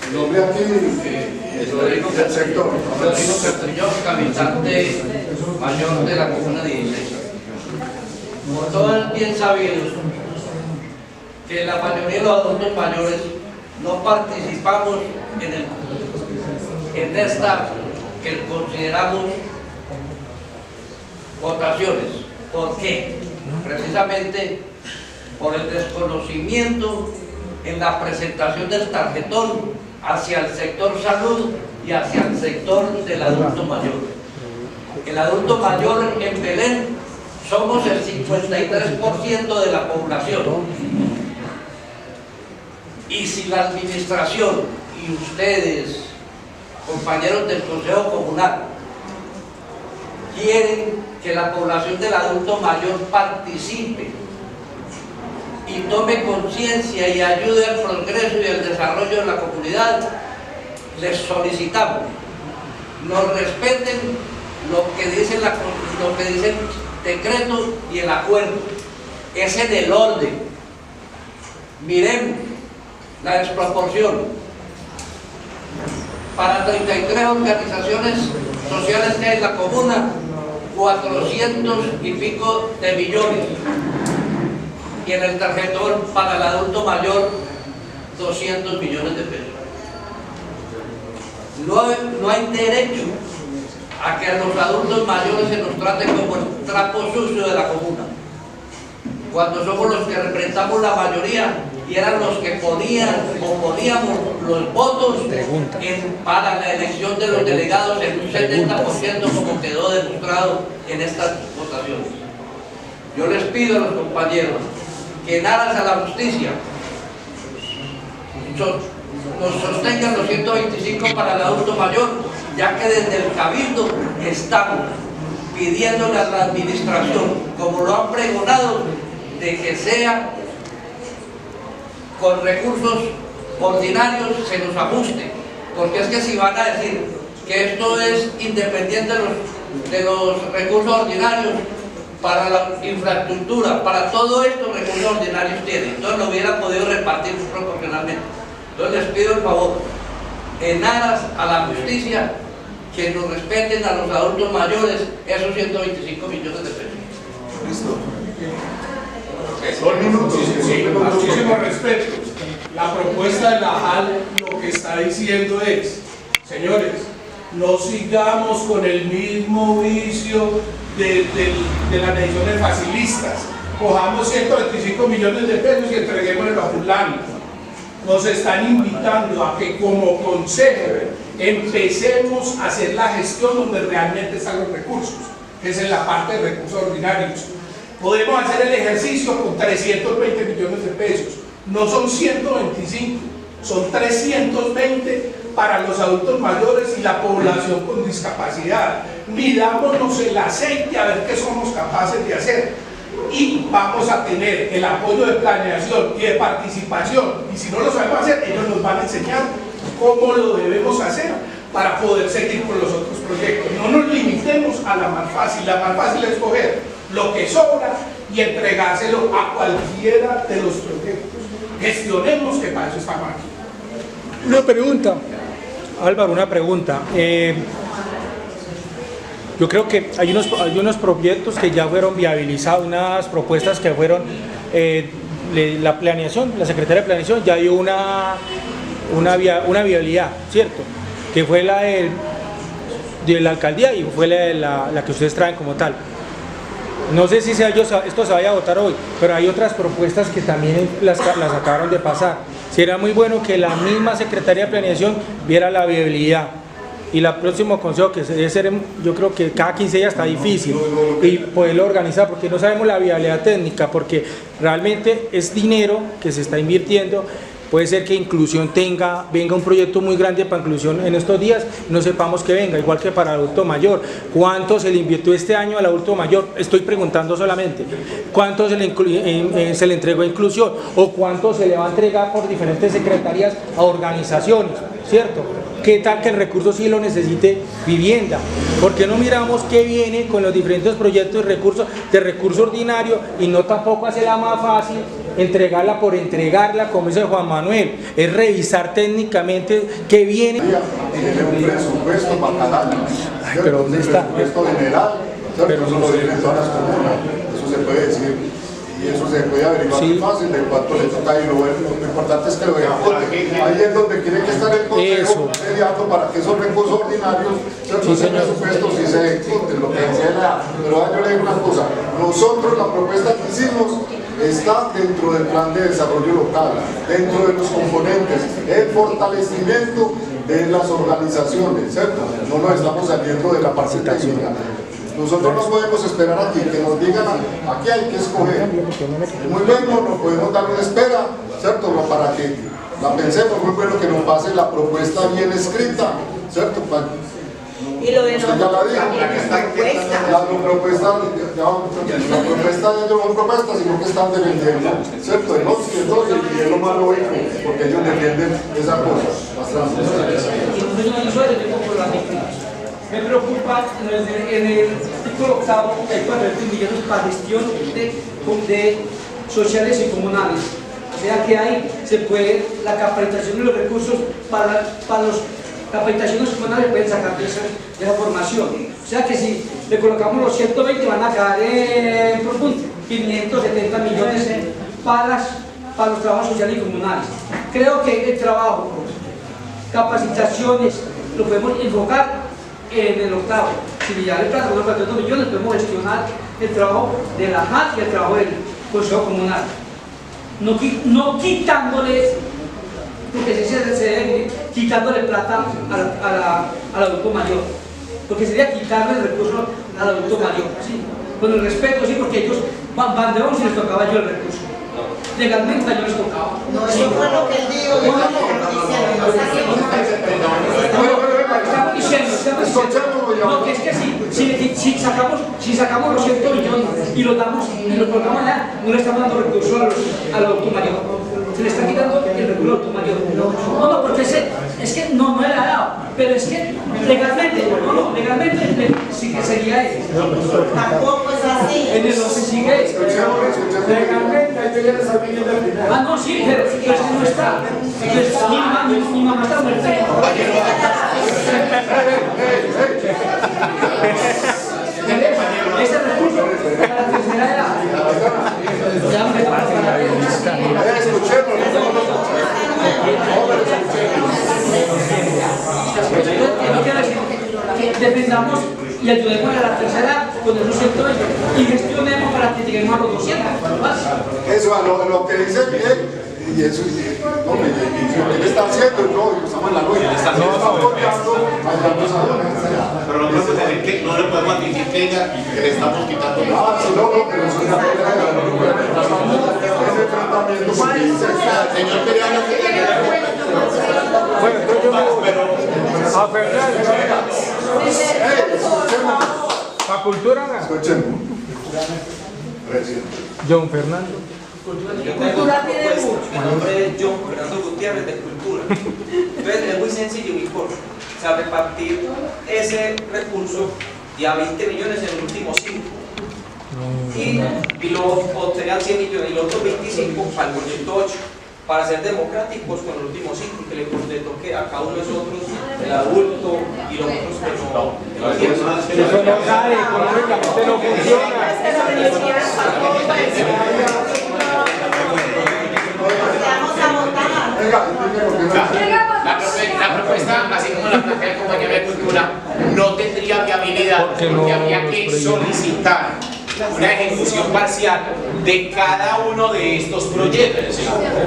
el nombre aquí del sector. Rodrigo Castrillón, habitante mayor de la comuna 16. Por todo el bien sabido que la mayoría de los adultos mayores no participamos en esta que consideramos votaciones. ¿Por qué? Precisamente por el desconocimiento en la presentación del tarjetón hacia el sector salud y hacia el sector del adulto mayor. El adulto mayor en Belén somos el 53% de la población. Y si la administración y ustedes, compañeros del Consejo Comunal, quieren que la población del adulto mayor participe y tome conciencia y ayude al progreso y al desarrollo de la comunidad, les solicitamos nos respeten lo que dice el decreto y el acuerdo. Es en el orden. Miremos la desproporción. Para 33 organizaciones sociales que hay en la comuna, 400 y pico de millones. Y en el tarjetón para el adulto mayor, 200 millones de pesos. No hay derecho a que a los adultos mayores se nos trate como el trapo sucio de la comuna, cuando somos los que representamos la mayoría y eran los que poníamos los votos para la elección de los delegados en un 70%, como quedó demostrado en estas votaciones. Yo les pido a los compañeros que en aras a la justicia nos sostengan los 125 para el adulto mayor, ya que desde el Cabildo estamos pidiéndole a la administración, como lo han pregonado, de que sea con recursos ordinarios, se nos ajuste, porque es que si van a decir que esto es independiente de los recursos ordinarios, para la infraestructura, para todo esto recursos ordinarios tienen, entonces lo hubieran podido repartir proporcionalmente. Entonces les pido el favor, en aras a la justicia, que nos respeten a los adultos mayores esos 125 millones de pesos. ¿Listo? Muchísimo respeto. La propuesta de la JAL lo que está diciendo es, señores, no sigamos con el mismo vicio de las decisiones facilistas. Cojamos 125 millones de pesos y entreguémosle a fulano. Nos están invitando a que como consejo empecemos a hacer la gestión donde realmente están los recursos, que es en la parte de recursos ordinarios. Podemos hacer el ejercicio con 320 millones de pesos, no son 125, son 320 para los adultos mayores y la población con discapacidad. Midámonos el aceite a ver qué somos capaces de hacer. Y vamos a tener el apoyo de planeación y de participación, y si no lo sabemos hacer, ellos nos van a enseñar cómo lo debemos hacer para poder seguir con los otros proyectos. No nos limitemos a la más fácil es coger lo que sobra y entregárselo a cualquiera de los proyectos. Gestionemos, que para eso estamos aquí. Una pregunta, Álvaro, una pregunta. Yo creo que hay unos proyectos que ya fueron viabilizados, unas propuestas que fueron, la planeación, la Secretaría de Planeación ya dio una viabilidad, ¿cierto? Que fue la de la alcaldía y fue la que ustedes traen como tal. No sé si esto se vaya a votar hoy, pero hay otras propuestas que también las acabaron de pasar. Sería muy bueno que la misma Secretaría de Planeación viera la viabilidad. Y el próximo consejo, que debe ser, yo creo que cada 15 días está difícil y poderlo organizar, porque no sabemos la viabilidad técnica, porque realmente es dinero que se está invirtiendo. Puede ser que inclusión venga un proyecto muy grande para inclusión en estos días, no sepamos que venga, igual que para adulto mayor. ¿Cuánto se le invirtió este año al adulto mayor? Estoy preguntando solamente. ¿Cuánto se le entregó a inclusión? ¿O cuánto se le va a entregar por diferentes secretarías a organizaciones? ¿Cierto? ¿Qué tal que el recurso sí lo necesite vivienda? ¿Por qué no miramos qué viene con los diferentes proyectos de recurso ordinario y no tampoco hacerla más fácil, entregarla por entregarla, como dice Juan Manuel? Es revisar técnicamente qué viene. Tiene un presupuesto para cada año. Ay, pero ¿dónde está? Un presupuesto general, pero eso lo tienen todas las comunas, eso se puede decir. Y eso se puede averiguar muy fácil de cuánto le toca y lo importante es que lo ejecute. Ahí es donde tiene que estar el consejo mediato para que esos recursos ordinarios, esos presupuestos sí se ejecuten, lo que sea. Pero yo le digo una cosa, nosotros la propuesta que hicimos está dentro del plan de desarrollo local, dentro de los componentes, el fortalecimiento de las organizaciones, ¿cierto? No nos estamos saliendo de la parte técnica. Nosotros no podemos esperar aquí, que nos digan, aquí hay que escoger. Muy bueno, nos podemos dar una espera, ¿cierto? Para que la pensemos, muy bueno que nos pase la propuesta bien escrita, ¿cierto? Y lo de usted ya la dijo, la propuesta ellos no son propuestas, sino que están defendiendo, ¿cierto? Entonces, y es lo más lógico, porque ellos defienden esa cosa, las transferencias. Me preocupa en el artículo 8 que hay 400 millones para gestión de sociales y comunales. O sea que ahí se puede la capacitación de los recursos para los capacitaciones comunales pueden sacar de esa formación. O sea que si le colocamos los 120 van a quedar por punto 570 millones para los trabajos sociales y comunales. Creo que el trabajo, capacitaciones, lo podemos enfocar en el octavo. Si ya le plata unos 400 millones, podemos gestionar el trabajo de la JAT y el trabajo del Consejo Comunal. No quitándole, porque se debe quitándole plata al adulto mayor, porque sería quitarle el recurso al adulto mayor, ¿sí? Con el respeto, sí, porque ellos van de once y les tocaba yo el recurso. Legalmente yo les tocaba. No, eso fue lo que él dijo. Estamos diciendo, no, que es que si sacamos los 100 millones y los damos y los colocamos allá, no le estamos dando recursos al adulto mayor. Se le está quitando el recurso al adulto mayor. No, porque es que no le ha dado, pero es que legalmente, legalmente sí que sería él. Tampoco es así. En el 12 sigue él. Legalmente, ahí ya les sabía del final. Ah, no, sí, pero es que no está. Entonces, mi mamá está muerta. Ese recurso para la tercera edad. Defendamos y ayudemos a la tercera edad con esos 120 y gestionemos para que lleguemos a los 200. Eso, a lo que dice bien. Y eso, no, él está haciendo, no, estamos en la noche. Él está apoyando a pero no podemos decir que no le podemos admitir que le estamos quitando. Ah, sí, no, pero eso es una ese tratamiento. Señor quería hablar Bueno, entonces yo me voy. A Fernando. ¿Para cultura? Escuchemos. John Fernando. Cultura tiene mucho. Mi nombre es John Fernando Gutiérrez de Cultura. Entonces es muy sencillo y muy corto. O sea, repartir ese recurso de a 20 millones en los últimos 5. Y luego serían 100 millones y los otros 25 para el proyecto 8. Para ser democráticos con los últimos 5 que le toque a cada uno de nosotros, el adulto y los otros que no. Eso no sale, económicamente no funciona. La propuesta, así como la plantea el compañero de Cultura, no tendría viabilidad porque habría que solicitar una ejecución parcial de cada uno de estos proyectos,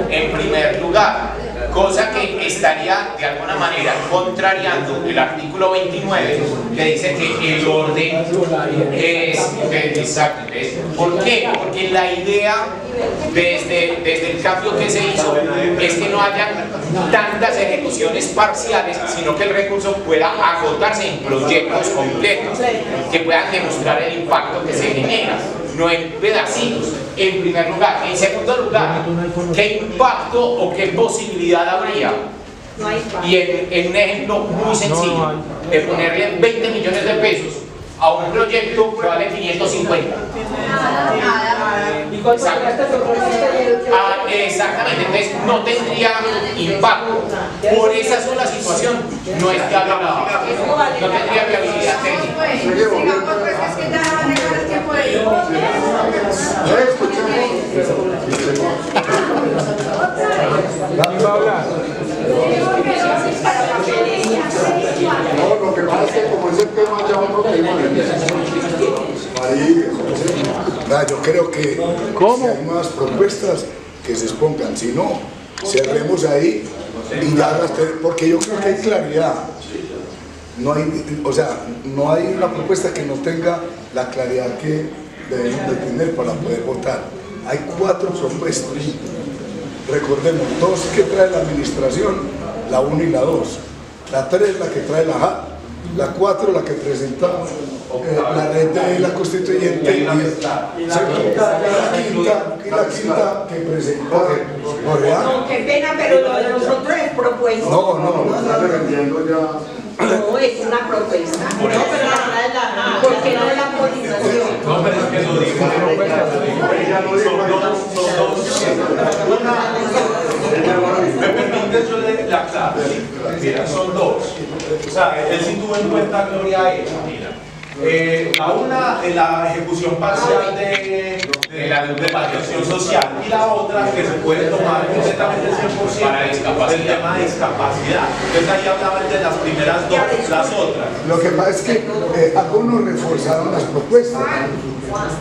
en primer lugar, cosa que estaría de alguna manera contrariando el artículo 29 que dice que el orden es exacto. ¿Por qué? Porque la idea desde el cambio que se hizo es que no haya tantas ejecuciones parciales, sino que el recurso pueda agotarse en proyectos completos que puedan demostrar el impacto que se genera, no en pedacitos, en primer lugar. En segundo lugar, ¿qué impacto o qué posibilidad habría? Y en un ejemplo muy sencillo, de ponerle 20 millones de pesos a un proyecto que vale 550. ¿Y cuál sería esta propuesta? Exactamente, entonces no tendría impacto. Por esa sola situación no es viable, no tendría viabilidad técnica. No, lo que pasa es que como ese tema ya otro tema. Yo creo que si hay más propuestas que se expongan, si no, cerremos ahí y ya porque yo creo que hay claridad. No hay, o sea, no hay una propuesta que no tenga la claridad que debemos de tener para poder votar. Hay 4 propuestas. Recordemos, 2 que trae la administración, la 1 y la 2. La 3 la que trae la JAT. La 4 la que presenta la red de la constituyente y la quinta que presenta no, qué pena, pero lo de nosotros es propuesta. No, está defendiendo ya. No, es una propuesta. No, pero la trae la JAT. Porque no es la politización. No, pero es que lo digo. Son dos. ¿Me permites yo leer la clave? Mira, son 2. sea, él sí tuvo en cuenta, Gloria, eso, mira. La ejecución parcial de la protección social y la otra que se puede tomar completamente 100% del tema de discapacidad. Entonces ahí hablaban de las primeras dos, las otras. Lo que pasa es que algunos reforzaron las propuestas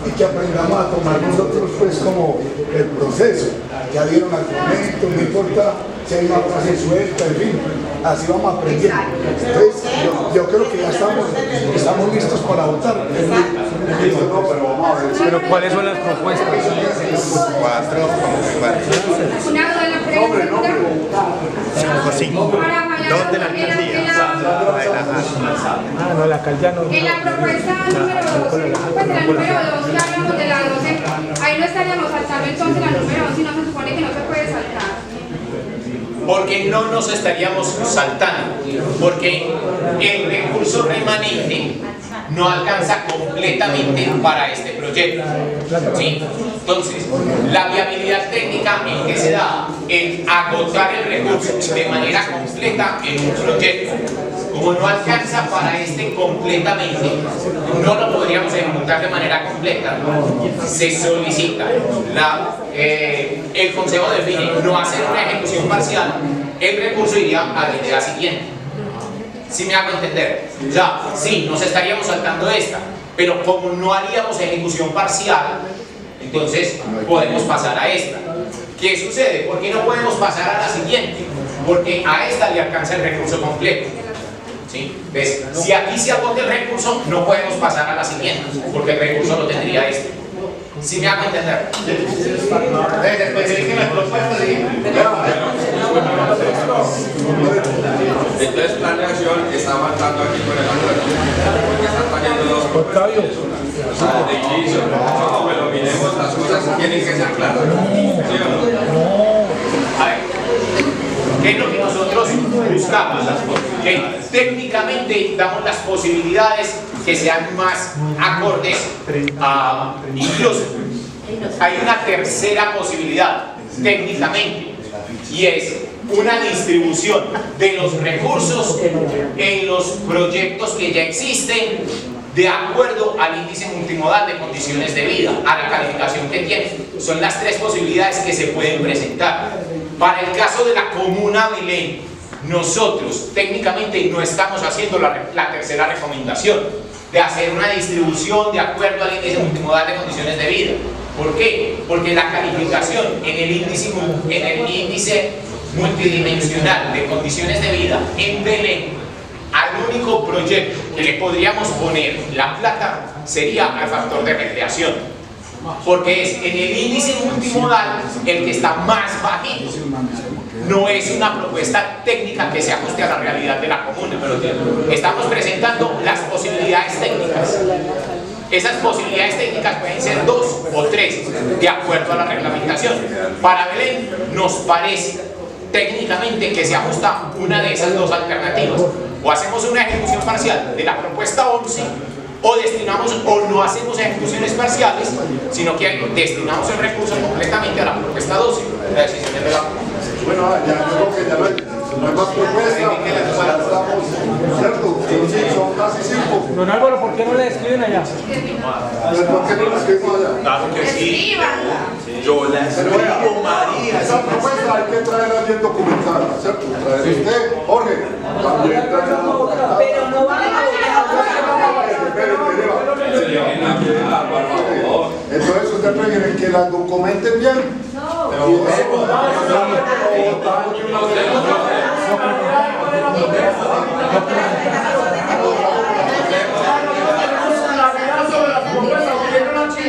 y que aprendamos a tomar nosotros pues como el proceso. Ya dieron argumentos, no importa si hay una frase suelta, en fin, así vamos aprendiendo. Entonces yo creo que ya estamos listos para votar. Pero ¿cuáles son las propuestas? 4, Una de la pregunta. 5, 2 de la alcaldía. No, la alcaldía no. En la propuesta número 2, pues en la número 2 que hablamos de la 12, ahí no estaríamos saltando entonces la número 2 y no se supone que no se puede saltar. Porque no nos estaríamos saltando, porque el recurso remanente no alcanza completamente para este proyecto. ¿Sí? Entonces, la viabilidad técnica en que se da el agotar el recurso de manera completa en un proyecto. Como no alcanza para este completamente, no lo podríamos ejecutar de manera completa. Se solicita, el Consejo define no hacer una ejecución parcial, el recurso iría a la idea siguiente. ¿Sí me hago entender? Ya, sí, nos estaríamos saltando esta, pero como no haríamos ejecución parcial, entonces podemos pasar a esta. ¿Qué sucede? ¿Por qué no podemos pasar a la siguiente? Porque a esta le alcanza el recurso completo. ¿Sí? ¿Ves? Si aquí se agota el recurso, no podemos pasar a la siguiente, porque el recurso lo tendría este. ¿Sí me hago entender? Después de las propuestas entonces plan de acción está faltando aquí con el acuerdo, porque están fallando dos propuestas. De inicio, como lo miremos, las cosas tienen que ser claras. ¿Sí o no? A ver, ¿qué es lo que nosotros buscamos? Que técnicamente damos las posibilidades que sean más acordes a incluso. Hay una tercera posibilidad técnicamente y es una distribución de los recursos en los proyectos que ya existen de acuerdo al índice multimodal de condiciones de vida, a la calificación que tiene. Son las tres posibilidades que se pueden presentar. Para el caso de la Comuna Belén, nosotros técnicamente no estamos haciendo la tercera recomendación de hacer una distribución de acuerdo al índice multimodal de condiciones de vida. ¿Por qué? Porque la calificación en el índice multidimensional de condiciones de vida en Belén, al único proyecto que le podríamos poner la plata sería al factor de recreación, porque es en el índice multimodal el que está más bajito. No es una propuesta técnica que se ajuste a la realidad de la comuna, pero estamos presentando las posibilidades técnicas. Esas posibilidades técnicas pueden ser 2 o 3 de acuerdo a la reglamentación. Para Belén nos parece técnicamente que se ajusta una de esas dos alternativas. O hacemos una ejecución parcial de la propuesta 11, o destinamos o no hacemos ejecuciones parciales, sino que destinamos el recurso completamente a la propuesta 12, la decisión de la comuna. Bueno, ya creo que ya no hay más propuestas, ya estamos, ¿cierto? Son casi 5. Don Álvaro, ¿por qué no le escriben allá? ¿Por qué no la escribimos allá? Claro que sí. Yo la escribo, María. Esa propuesta hay que traerla bien documentada, ¿cierto? Traer usted, Jorge, también traerla documentada. Pero no van a entonces usted prefiere que la documenten bien.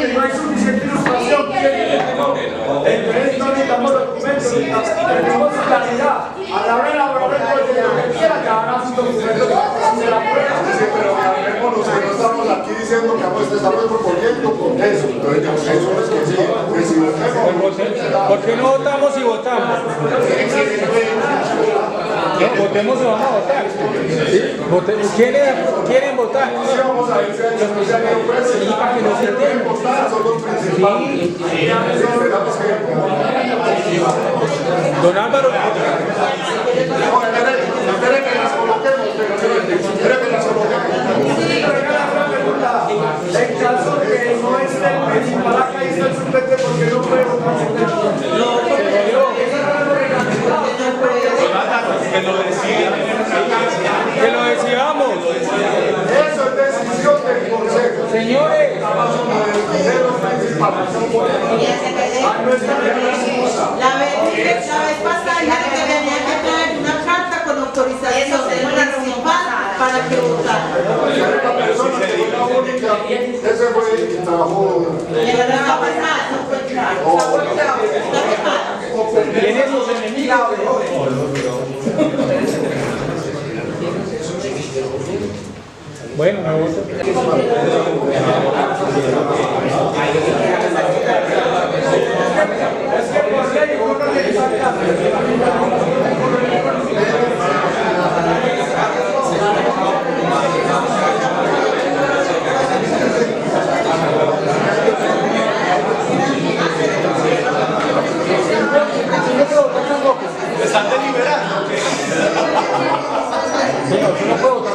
No hay suficiente ilustración. Entonces no necesitamos documentos, necesitamos claridad. A la hora de elaborar el proyecto que quiera que hagan sus documentos de la prueba. Sí, pero hablemosnos que no estamos aquí diciendo que estamos proponiendo con eso. Entonces eso es que sí, que si votemos. ¿Por qué no votamos y votamos? No, votemos y vamos a votar. ¿Sí? ¿Quieren votar? Sí, vamos a ver si hay Sí, para que no se entienda. son los principales. Esperamos que... Don Álvaro. Esperen que las coloquemos, pero ahí está el suplente porque no puede votar. Que lo decida. Que lo decidamos. Eso es decisión del Consejo. Señores. La vez pasada dijeron que tenía que traer una carta con autorización del municipal para que votara. Ese fue el trabajo. ¿Tiene sus enemigos? Bueno, me gusta. ¿Están deliberando? Señor, yo no puedo votar.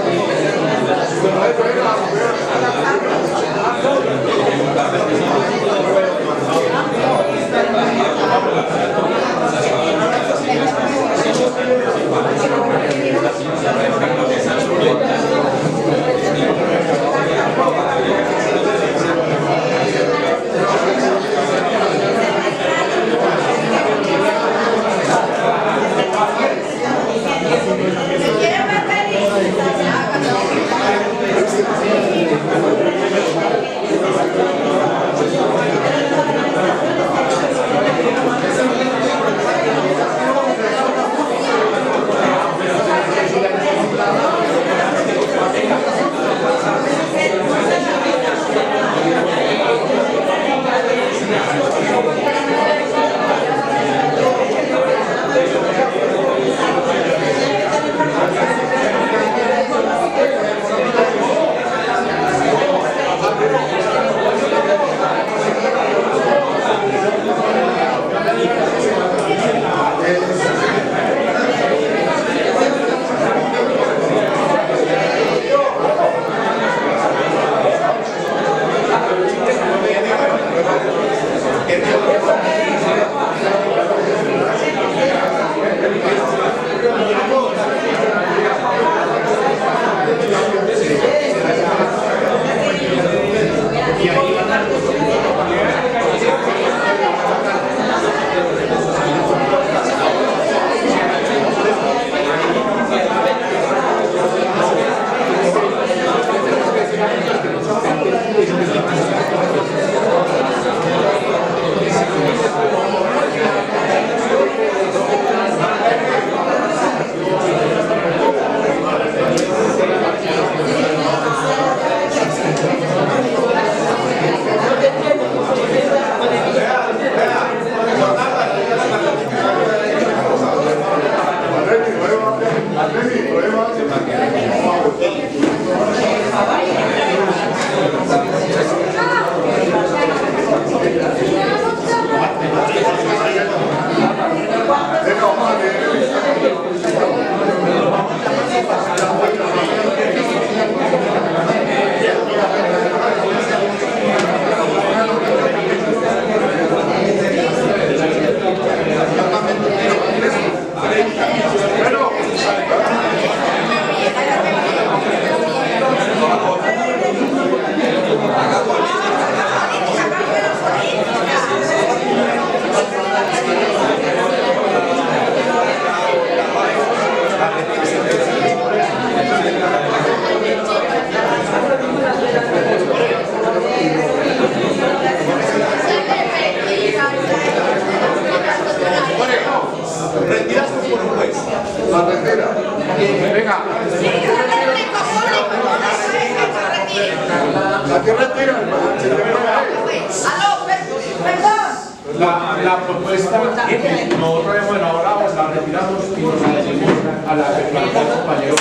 La propuesta que nosotros habíamos elaborado la retiramos y nos adherimos a la que planteó el compañero.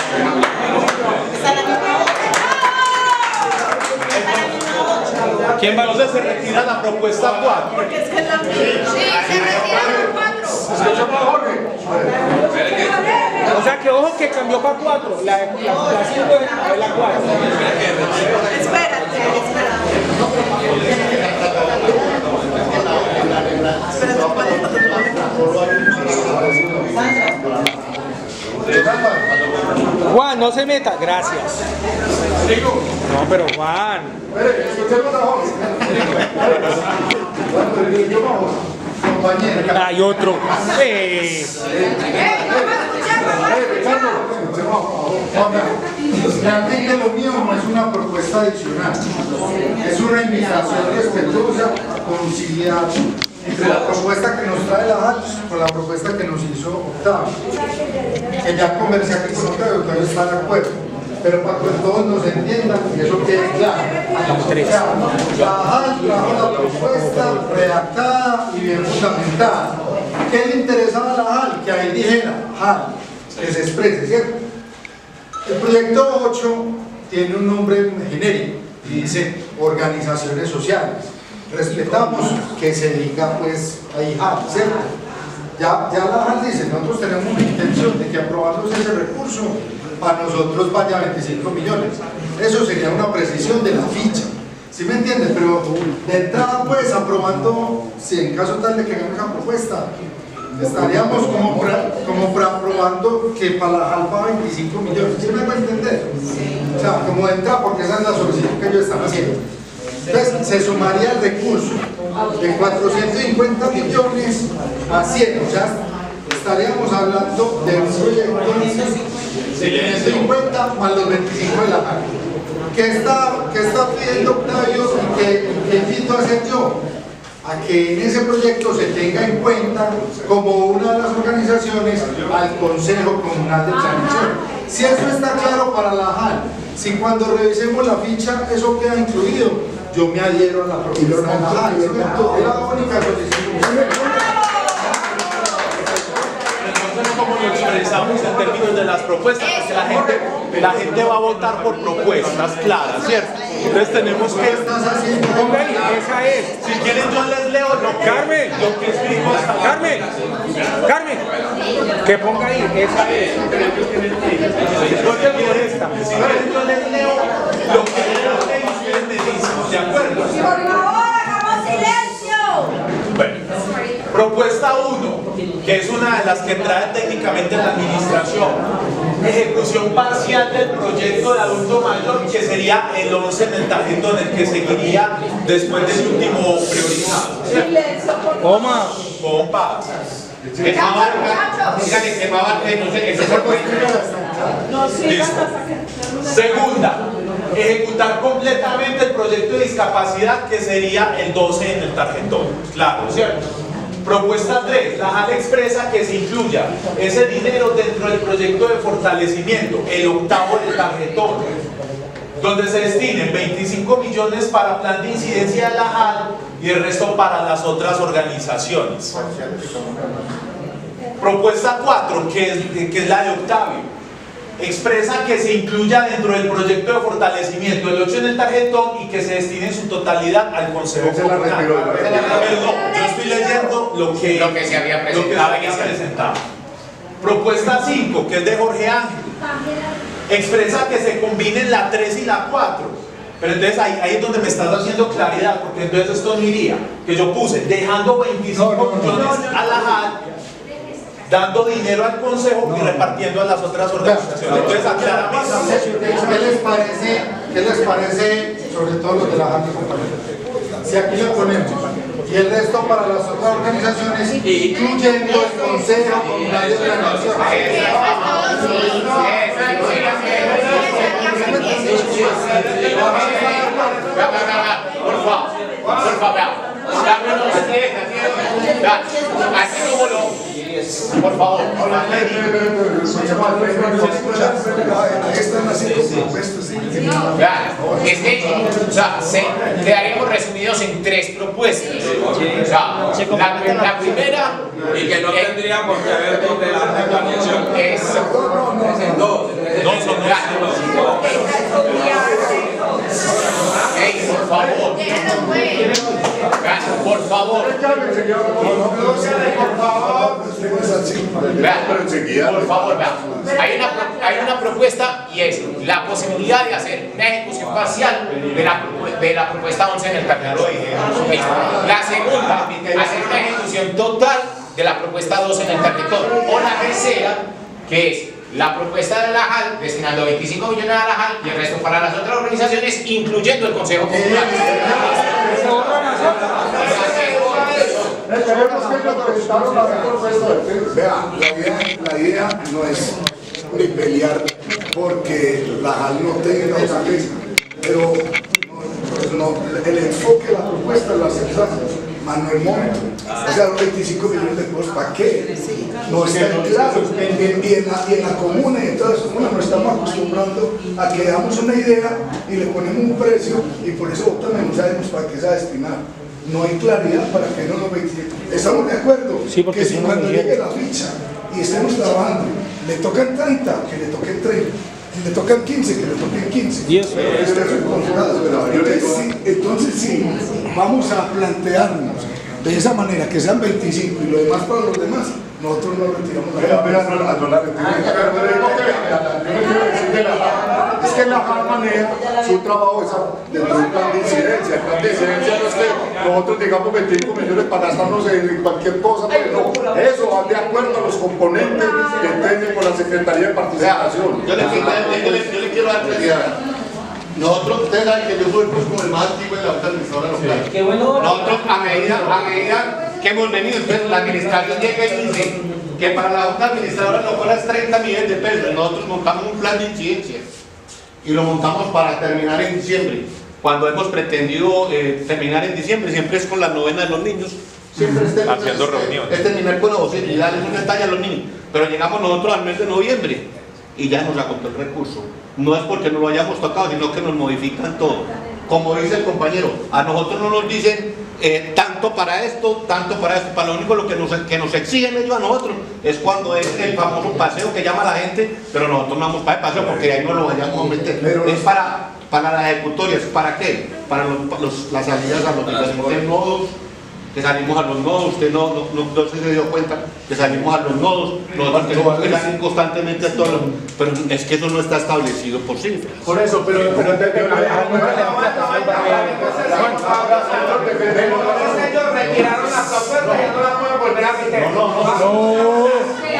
¿Quién va? Entonces se retira la propuesta 4. Porque es que es la misma. Sí, se retira la 4. O sea que ojo que cambió para 4. La 5 es la 4. Espérate. Juan, no se meta, gracias. No, pero Juan. Hay otro. Realmente lo mío no es una propuesta adicional, es una invitación respetuosa, conciliar entre la propuesta que nos trae la JAL con la propuesta que nos hizo Octavio, que ya conversé aquí con Octavio está de acuerdo, pero para que todos nos entiendan y eso quede claro. La JAL trajo la propuesta redactada y bien fundamentada. ¿Qué le interesaba a la JAL? Que ahí dijera JAL, que se exprese, ¿cierto? El proyecto 8 tiene un nombre genérico y dice organizaciones sociales. Respetamos que se diga pues ahí JAL, ¿cierto? Ya la JAL dice, nosotros tenemos una intención de que aprobamos ese recurso para nosotros vaya a 25 millones. Eso sería una precisión de la ficha, ¿sí me entiendes? Pero de entrada pues aprobando, si en caso tal de que hagamos esa propuesta, estaríamos como preaprobando que para la JAL va 25 millones, ¿sí me va a entender? O sea, como de entrada, porque esa es la solicitud que ellos están haciendo. Entonces se sumaría el recurso de 450 millones a 100, o sea, estaríamos hablando de un proyecto de 550 más los 25 de la JAL. ¿Qué está pidiendo Octavio y que invito a hacer yo? A que en ese proyecto se tenga en cuenta como una de las organizaciones al Consejo Comunal de Planeación. Si eso está claro para la JAL, si cuando revisemos la ficha eso queda incluido, yo me adhiero a la propuesta de la JAL. Es la única solicitud. Como lo expresamos en términos de las propuestas, porque la gente va a votar por propuestas claras, ¿cierto? Entonces tenemos que... Ponga ahí, esa es. Si quieren yo les leo Carmen, lo que explico hasta Carmen, que ponga ahí, esa es. Si quieren yo les leo lo que ustedes me dicen, ¿de acuerdo? Por favor, hagamos silencio. Bueno, propuesta 1, que es una de las que trae técnicamente la administración: ejecución parcial del proyecto de adulto mayor, que sería el 11 en el tarjetón, el que seguiría después del último priorizado. Toma. Compa. Que no abarque, no sé, ese Listo. Segunda, ejecutar completamente el proyecto de discapacidad, que sería el 12 en el tarjetón. Claro, ¿cierto? Propuesta 3, la JAL expresa que se incluya ese dinero dentro del proyecto de fortalecimiento, el octavo del tarjetón, donde se destinen 25 millones para plan de incidencia de la JAL y el resto para las otras organizaciones. Propuesta 4, que es la de Octavio, expresa que se incluya dentro del proyecto de fortalecimiento el 8 en el tarjetón y que se destine en su totalidad al Consejo Comunal. Perdón, yo estoy leyendo lo que se había presentado. Propuesta 5, que es de Jorge Ángel, expresa que se combinen la 3 y la 4. Pero entonces ahí es donde me estás haciendo claridad, porque entonces esto no iría. Que yo puse dejando 25 millones a la JAL, dando dinero al Consejo y repartiendo a las otras organizaciones. Entonces aclaramos. ¿Qué les parece, sobre todo los de la JAL, compañeros? Si aquí lo ponemos y el resto para las otras organizaciones, incluyendo el Consejo Comunal de Planeación. Por favor, así como lo... Por favor, es que, o sea, quedaremos resumidos en 3 propuestas. O sea, la primera, y que no tendríamos que ver dónde la planeación es en 2. No, son 2. Ey, por favor. Por favor. Por favor. Por favor, hay una propuesta y es la posibilidad de hacer una ejecución parcial de la propuesta 11 en el capítulo. La segunda, hacer una ejecución total de la propuesta 12 en el territorio. O la tercera, que es la propuesta de la JAL, destinando 25 millones a la JAL y el resto para las otras organizaciones, incluyendo el Consejo Popular. Vea, la idea no es ni pelear porque la JAL no tenga otra vez, pero el enfoque de la propuesta la aceptamos, más no el monto. O sea, los 25 millones de pesos, ¿para qué? No está claro. Y en la comuna y en todas las comunas nos estamos acostumbrando a que damos una idea y le ponemos un precio y por eso también no sabemos para qué se va a destinar. No hay claridad para que no nos 25. Estamos de acuerdo que si cuando llegue la ficha y estemos trabajando, le tocan 30, que le toquen 30. Si le tocan 15, que le toquen 15. Entonces sí, vamos a plantearnos de esa manera, que sean 25 y lo demás para los demás, nosotros no retiramos es que la JAL maneja su trabajo dentro de un plan de incidencia. El plan de incidencia no es que nosotros digamos 25 millones para gastarnos en cualquier cosa, pero no, eso va de acuerdo a los componentes que tienen con la Secretaría de Participación. Yo le quiero dar claridad. Nosotros, ustedes saben que yo soy pues como el más antiguo de la Junta Administradora Local. Qué bueno. Nosotros a medida que hemos venido, entonces la administración llega y dice que para la Junta Administradora Local es 30 millones de pesos. Nosotros montamos un plan de incidencia y lo montamos para terminar en diciembre. Cuando hemos pretendido terminar en diciembre, siempre es con la novena de los niños. Siempre haciendo reuniones. Es terminar con la docena y darles un detalle a los niños. Pero llegamos nosotros al mes de noviembre y ya nos agotó el recurso. No es porque no lo hayamos tocado, sino que nos modifican todo. Como dice el compañero, a nosotros no nos dicen tanto para esto, para lo único que nos exigen ellos a nosotros es cuando es el famoso paseo que llama la gente, pero nosotros no vamos para el paseo porque ahí no lo vayamos a meter. Es para las ejecutorias. ¿Para qué? Para las salidas a los diferentes nodos, que salimos a los nodos. Usted no se dio cuenta que salimos a los nodos, nosotros tenemos que salir constantemente a todos los, pero es que eso no está establecido por cifras. Por eso, pero ellos retiraron la propuesta, ya no la pueden volver a meter.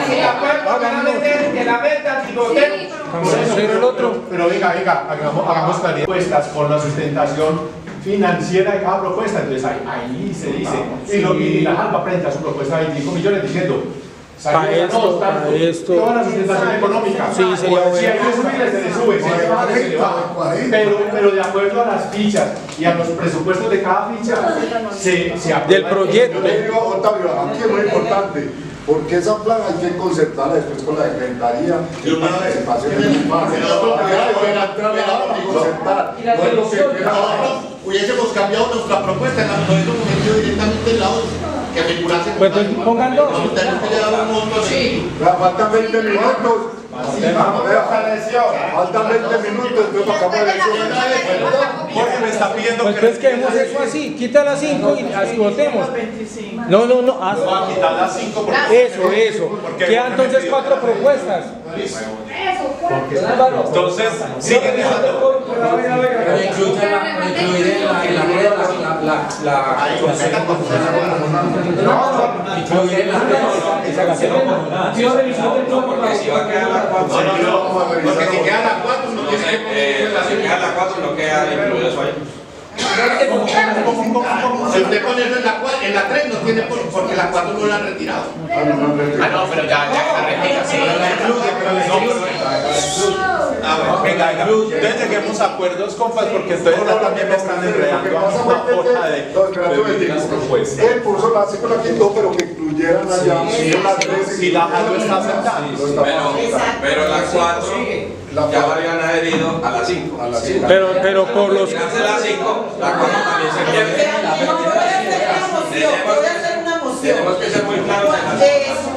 Si la pueden volver a meter, que la metan y votemos. Pero venga, hagamos propuestas con la sustentación financiera de cada propuesta. Entonces ahí se dice, y la JAL va a presentar su propuesta de 25 millones diciendo para esto, toda la sustentación económica. Sí, sería bueno. Si hay que subirle, se le sube, si hay que bajarle, se le baja. Pero de acuerdo a las fichas y a los presupuestos de cada ficha, se aprueba del proyecto. Yo le digo a Octavio, aquí es muy importante, porque esa plaga hay que concertarla después con la Secretaría de Participación en el mar. Hubiésemos cambiado nuestra propuesta, nos hubiésemos metido directamente en la otra. Que figurase. Pues pongan dos. Tenemos que llevar un monto así. Faltan 20 minutos. Faltan 20 minutos, entonces acabamos de decir. Jorge me está pidiendo pues es que hemos hecho así, quita las 5 y así votemos. No. No, a quitar las 5 porque eso. Quedan entonces 4 propuestas. Entonces, siguen dejando. Porque si va a quedar la 4, porque si queda la 4, no tiene que si queda la 4, no queda incluido eso ahí. Si usted pone eso en la 3, no tiene porque la 4 no la han retirado. No, pero ya la retira, sí. Venga, entonces lleguemos a acuerdos, compas, porque entonces ya también me están enredando a una forma de las propuestas. Él puso la 5 la quitó, pero que incluyeran allá las 3. Si la JAL lo está aceptando. Pero la 4 ya la habían adherido a la 5. Pero por los... Si hace la 5, la 4 también se pierde. Tenemos que ser muy claros en la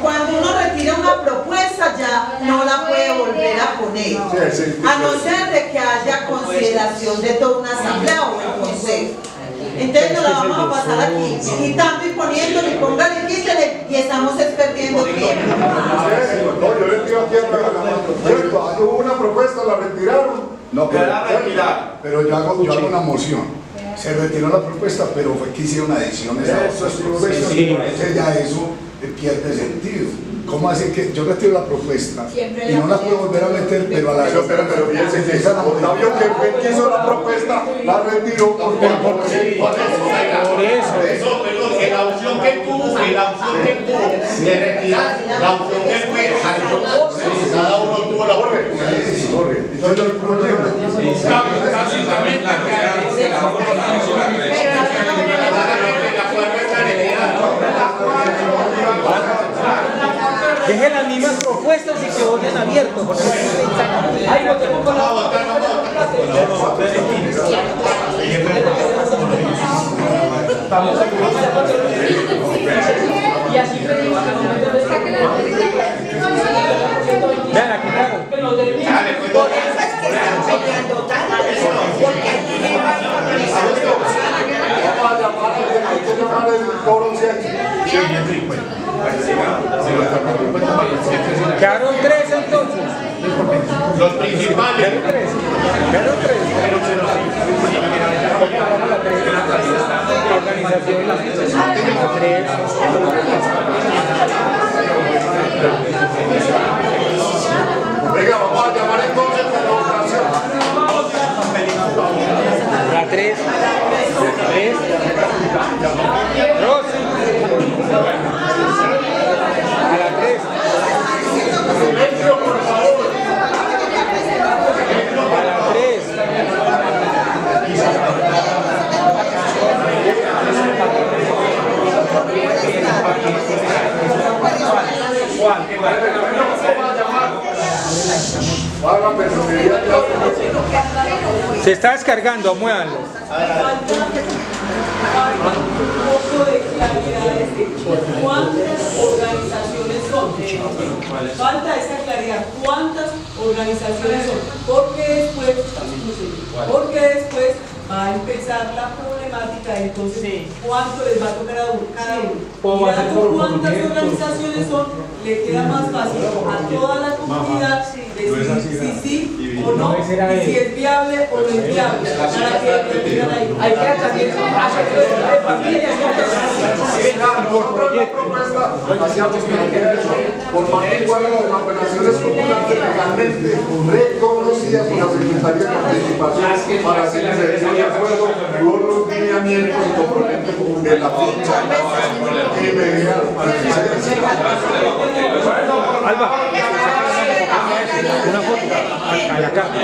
cuando uno retira una propuesta ya no la puede volver a poner, a no ser de que haya consideración de toda una asamblea o el consejo. Entonces nos la vamos a pasar aquí, quitando y poniéndole, y póngale y quítele, y estamos perdiendo tiempo. No, yo les digo aquí a cierto, hubo una propuesta, la retiraron. No, pero yo hago una moción. Se retiró la propuesta, pero fue que hicieron adiciones a otras propuestas. Entonces ya eso pierde sentido. ¿Cómo así que yo retiro la propuesta y no la puedo volver a meter, pero a la vez? Pero fíjense que Octavio que fue el que hizo la propuesta, la retiró porque la opción que tuvo de retirar, la opción que fue cada uno tuvo la orden. Entonces el problema Dejen las mismas propuestas y que voten abierto. Porque ahí votemos con la y así vean, aquí claro. Por eso es que están peleando tanto, porque aquí le va Quedaron 3 entonces. Los principales. Quedaron 3. Venga, vamos a llamar entonces por la votación. La 3. 3. Rosy. A la 3. Silencio, por favor. A la 3. Se está descargando, muévanlo. ¿Cuántas organizaciones son? Falta esa claridad. ¿Cuántas organizaciones son? Porque después va a empezar la problemática, entonces cuánto les va a tocar a cada uno. Mirando cuántas organizaciones son, le queda más fácil a toda la comunidad decir si sí o no, y si es viable o no es viable, para que lo digan ahí. Hay que también hacer familias. Nosotros la propuesta hacíamos por mantener las operaciones populares legalmente reconocidas por la Secretaría de Participación para hacer de acuerdo con los lineamientos y componentes de la ficha y medidas para que se Alba, una foto a la carta.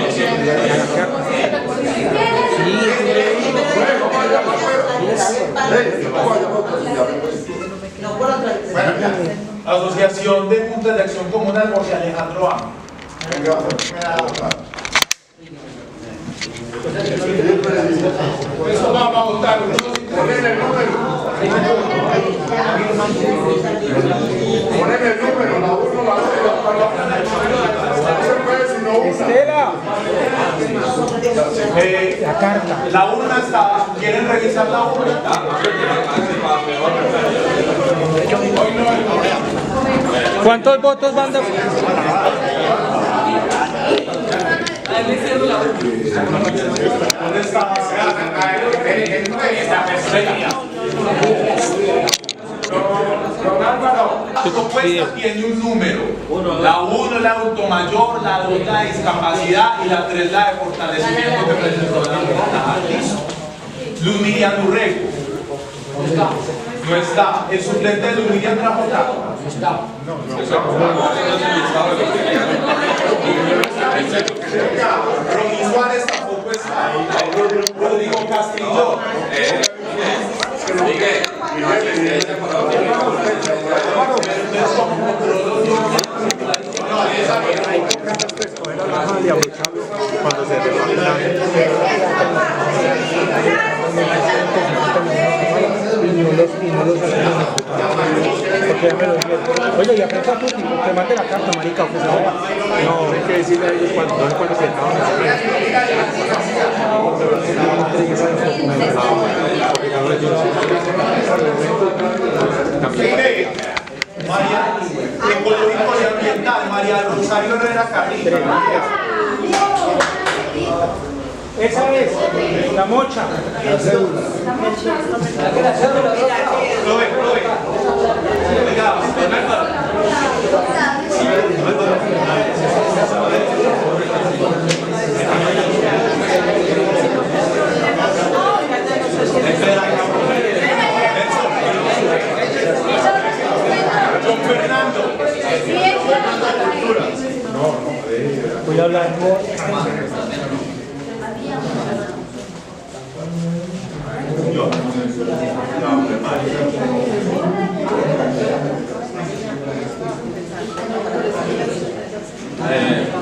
Asociación de Juntas de Acción Comunal, Jorge Alejandro A. Eso vamos a votar. Ponen el número. Ponen el número, la 1, la 2, la 3. Estela. La carta. La urna está. ¿Quieren revisar la urna? ¿Cuántos votos van de... ¿Dónde está? Don Álvaro, la propuesta tiene un número. La 1 es la adulto mayor, la 2 la discapacidad y la 3 la de fortalecimiento que presentó la Junta. ¿Listo? Luz Miriam Urrego. No está. ¿El suplente de Luz Miriam trajo acá? No está. Ronnie Suárez tampoco está. Rodrigo Castillo. Cuando se reparte y no los hacemos porque ya me lo dijeron. Oye, y aprenda tú, te mande la carta, marica, o que se vaya. No, hay que decirle a ellos cuando se acaban María, ecológico y ambiental, María Rosario Herrera Carrillo. Esa es la mocha. La cédula. Voy a hablar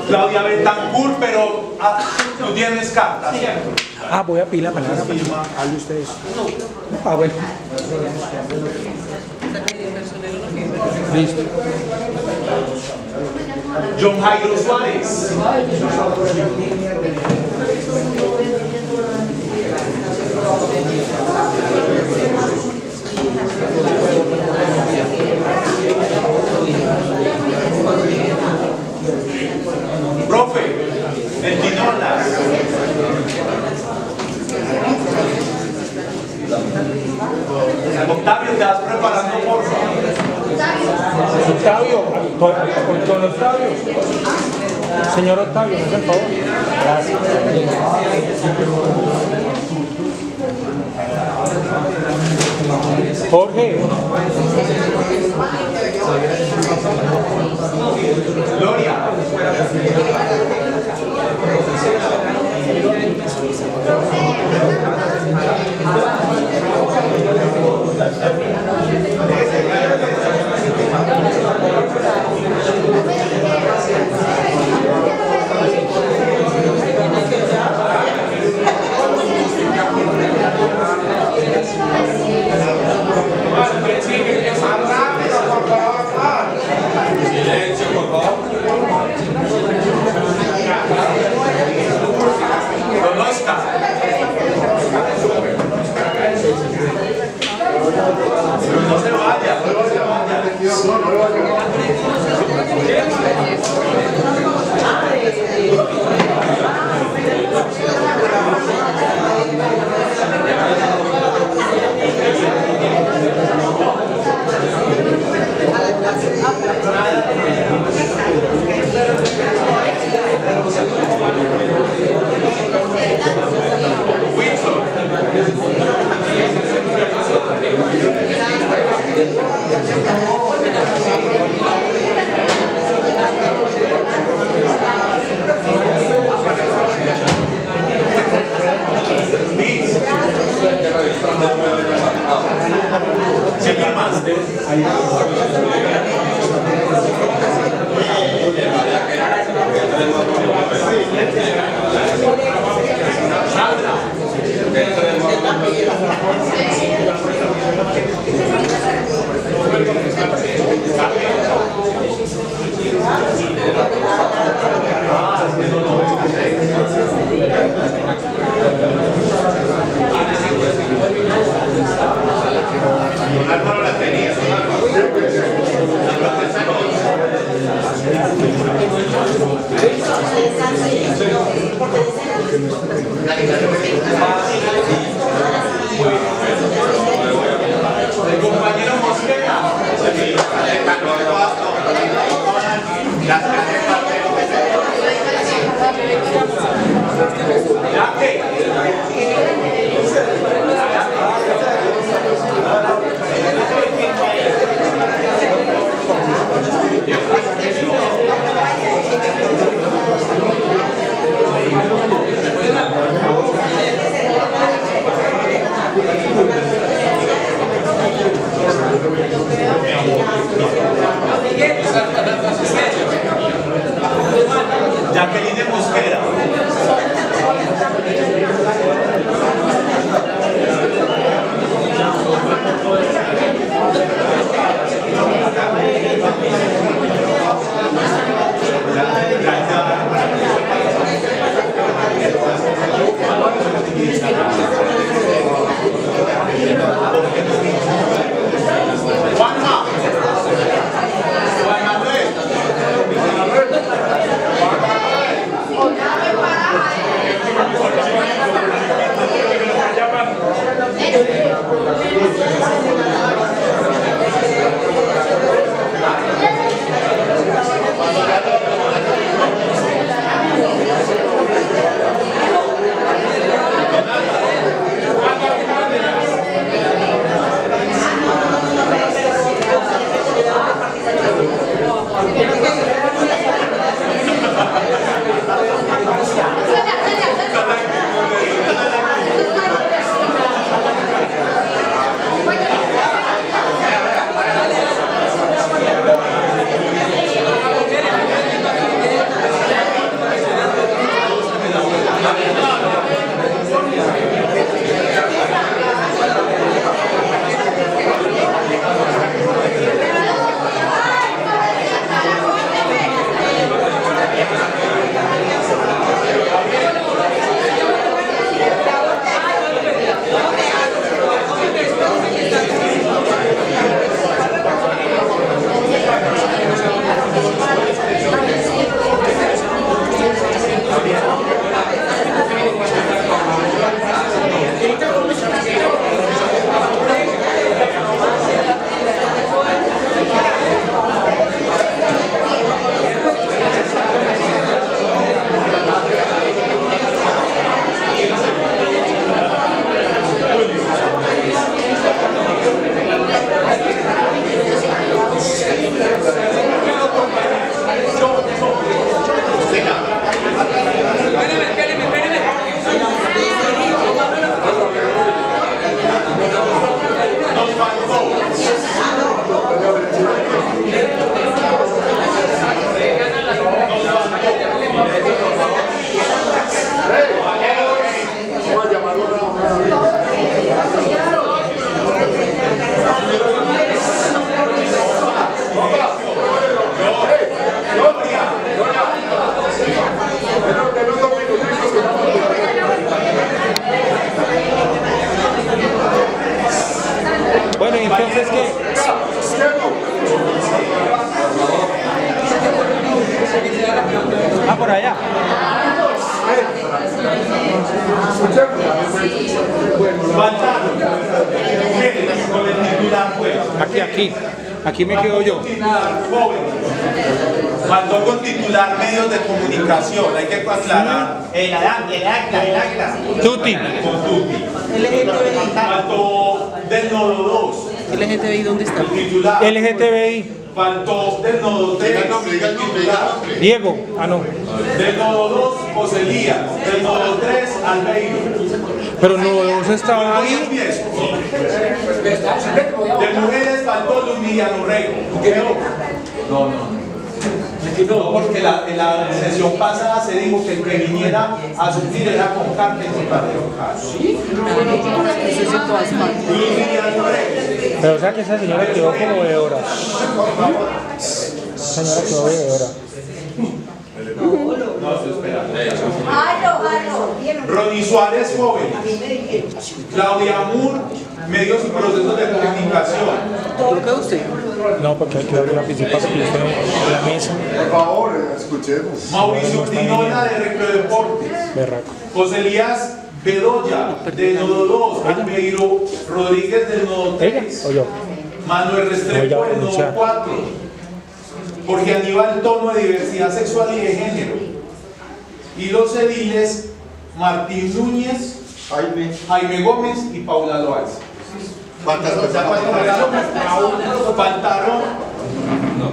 Claudia Betancourt, pero tú tienes carta, ¿cierto? Ah, voy a pedir la palabra. Hable ustedes. Ah, bueno. Listo. John Jairo Suárez. Profe, el Tinolas. Octavio, te vas preparando, por favor. Octavio, don Octavio. Señor Octavio, me hace el favor. Gracias. Jorge. Gloria. Silencio, por favor. Don Oscar. No se vaya, no se vaya. El compañero Mosquera. Jacqueline Mosquera. Vamos a llamarlo Bueno, entonces, ¿qué? Ah, por allá. Aquí me quedo yo. Faltó con titular medios de comunicación, hay que aclarar. El acta. Tuti. Con Tuti. Faltó del nodo 2. LGTBI, ¿dónde está? El titular. LGTBI. Faltó del nodo 3. Diego. Ah, no. Del nodo 2, José Elías. Del nodo 3, Albeiro. Pero no se estaba ahí. De mujeres faltó Luz Miriam Urrego. No, porque en la sesión pasada se dijo que el que viniera a suplir era con carta y con carta. ¿Sí? Luz Miriam Urrego. Pero o sea que esa señora quedó como de hora. Esa señora quedó de hora. No, estoy esperando. Ronnie Suárez, joven. Claudia Moore, medios y procesos de comunicación. ¿Por qué usted? No, porque hay que darle la principal porque yo estoy en la mesa. Por favor, escuchemos. Mauricio Tinola, de Recreodeportes. Berraco. José Elías Bedoya, de Nodo 2. Albeiro Rodríguez, del Nodo 3. ¿O yo? Manuel Restrepo, del Nodo 4. Jorge Aníbal Tono, de diversidad sexual y de género. Y los ediles Martín Núñez, Jaime Gómez y Paula Loaiza.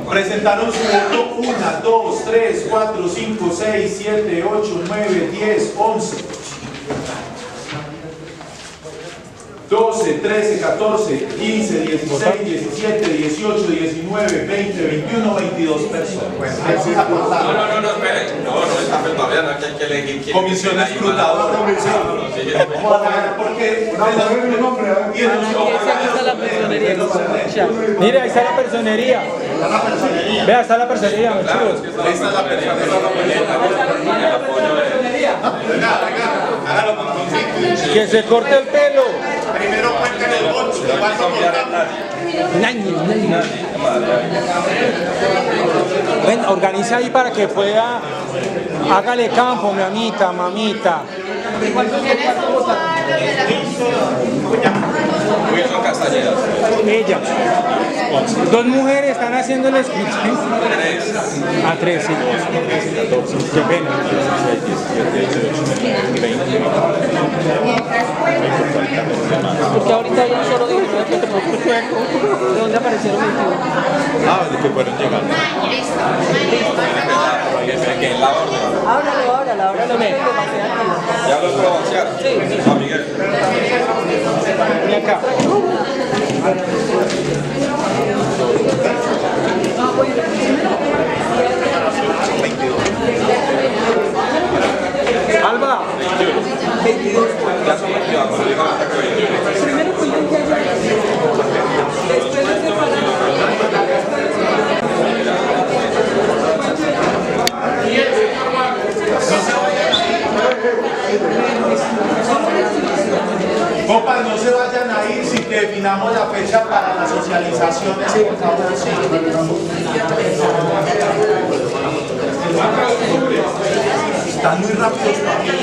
Presentaron su voto 1, 2, 3, 4, 5, 6, 7, 8, 9, 10, 11, 12, 13, 14, 15, 16, 17, 18, 19, 20, 21, 22 personas. No, espere. No, está todavía no hay que elegir quién. Comisión escrutadora. Porque mire, ahí está la personería. Vea, está la personería, muy chulo. Ahí está la personería. Que se corte el pelo. Primero cuenten el voto, ¿cuánto cortamos? Ven, organiza ahí para que pueda. Hágale campo, mi mamita. Wilson Castañeda. Ella. 2 mujeres están haciendo el screenshot. 3. A 3, sí. Qué pena. 20. Porque ahorita hay un solo de dónde aparecieron 21. De que fueron llegando. Que en la orden. Ábralo. ¿Ya lo puedo vaciar? Sí. Miguel. Y acá. Alba. 22. Ya son 22. Cuando llegan hasta que 21. Primero cuenten que haya. Después de Compas, no se vayan a ir sin que definamos la fecha para las socializaciones, por favor. Están muy rápidos también.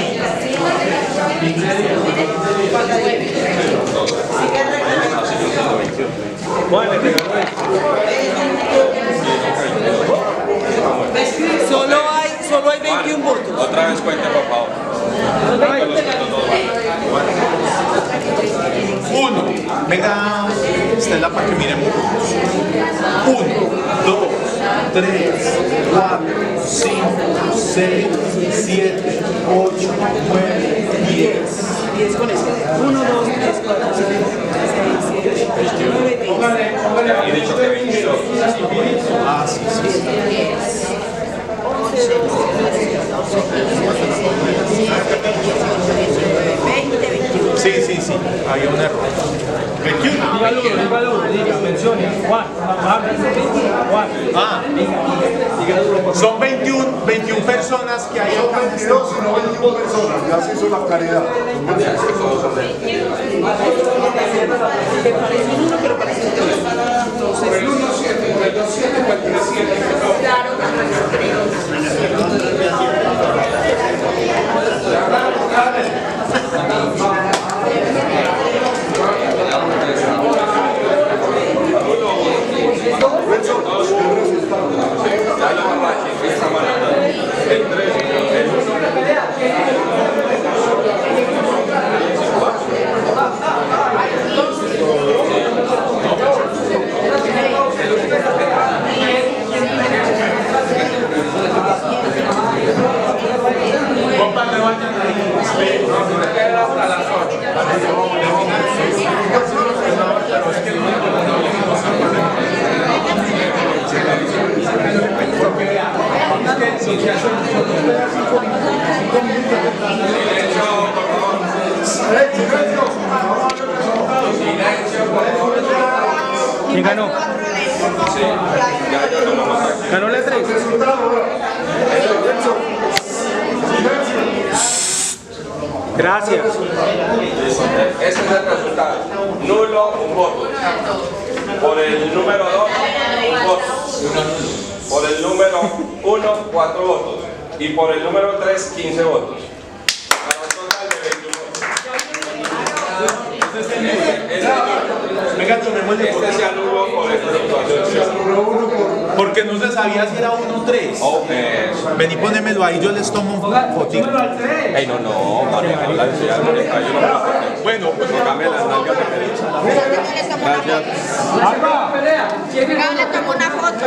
Solo hay 21 votos. Otra vez cuente, por favor. 1, venga, Estela, para que miremos. 1, 2, 3, 4, 5, 6, 7, 8, 9, 10. 10 con eso. 1, 2, 3, 4, 5, 6, 7, 8, 9, 10. Y dicho que 22. Ah, sí. 11, 12, 13, 14, Sí, había un error. 21. Dígalo, mencione. Juan. Son 21 personas que hay acá. 22 y no 21 personas, ya se hizo la caridad. El 1.7, el 2.7, el 3.7. Claro, ¿Quién ganó? ¿Ganó la 3? Gracias. Ese es el resultado. Nulo, un voto. Por el número 2, un voto. Por el número 1, 4 votos. Y por el número 3, 15 votos. Para un total de 21. Venga, tomemos el Este se anuló por esta situación. Porque no se sabía si era 1 o 3. Vení, ponémelo ahí, yo les tomo un fotico. Ey, no, María, yo no me lo saqué. Bueno, pues cambia las nalgas de derecha. Gracias. le tomo una foto.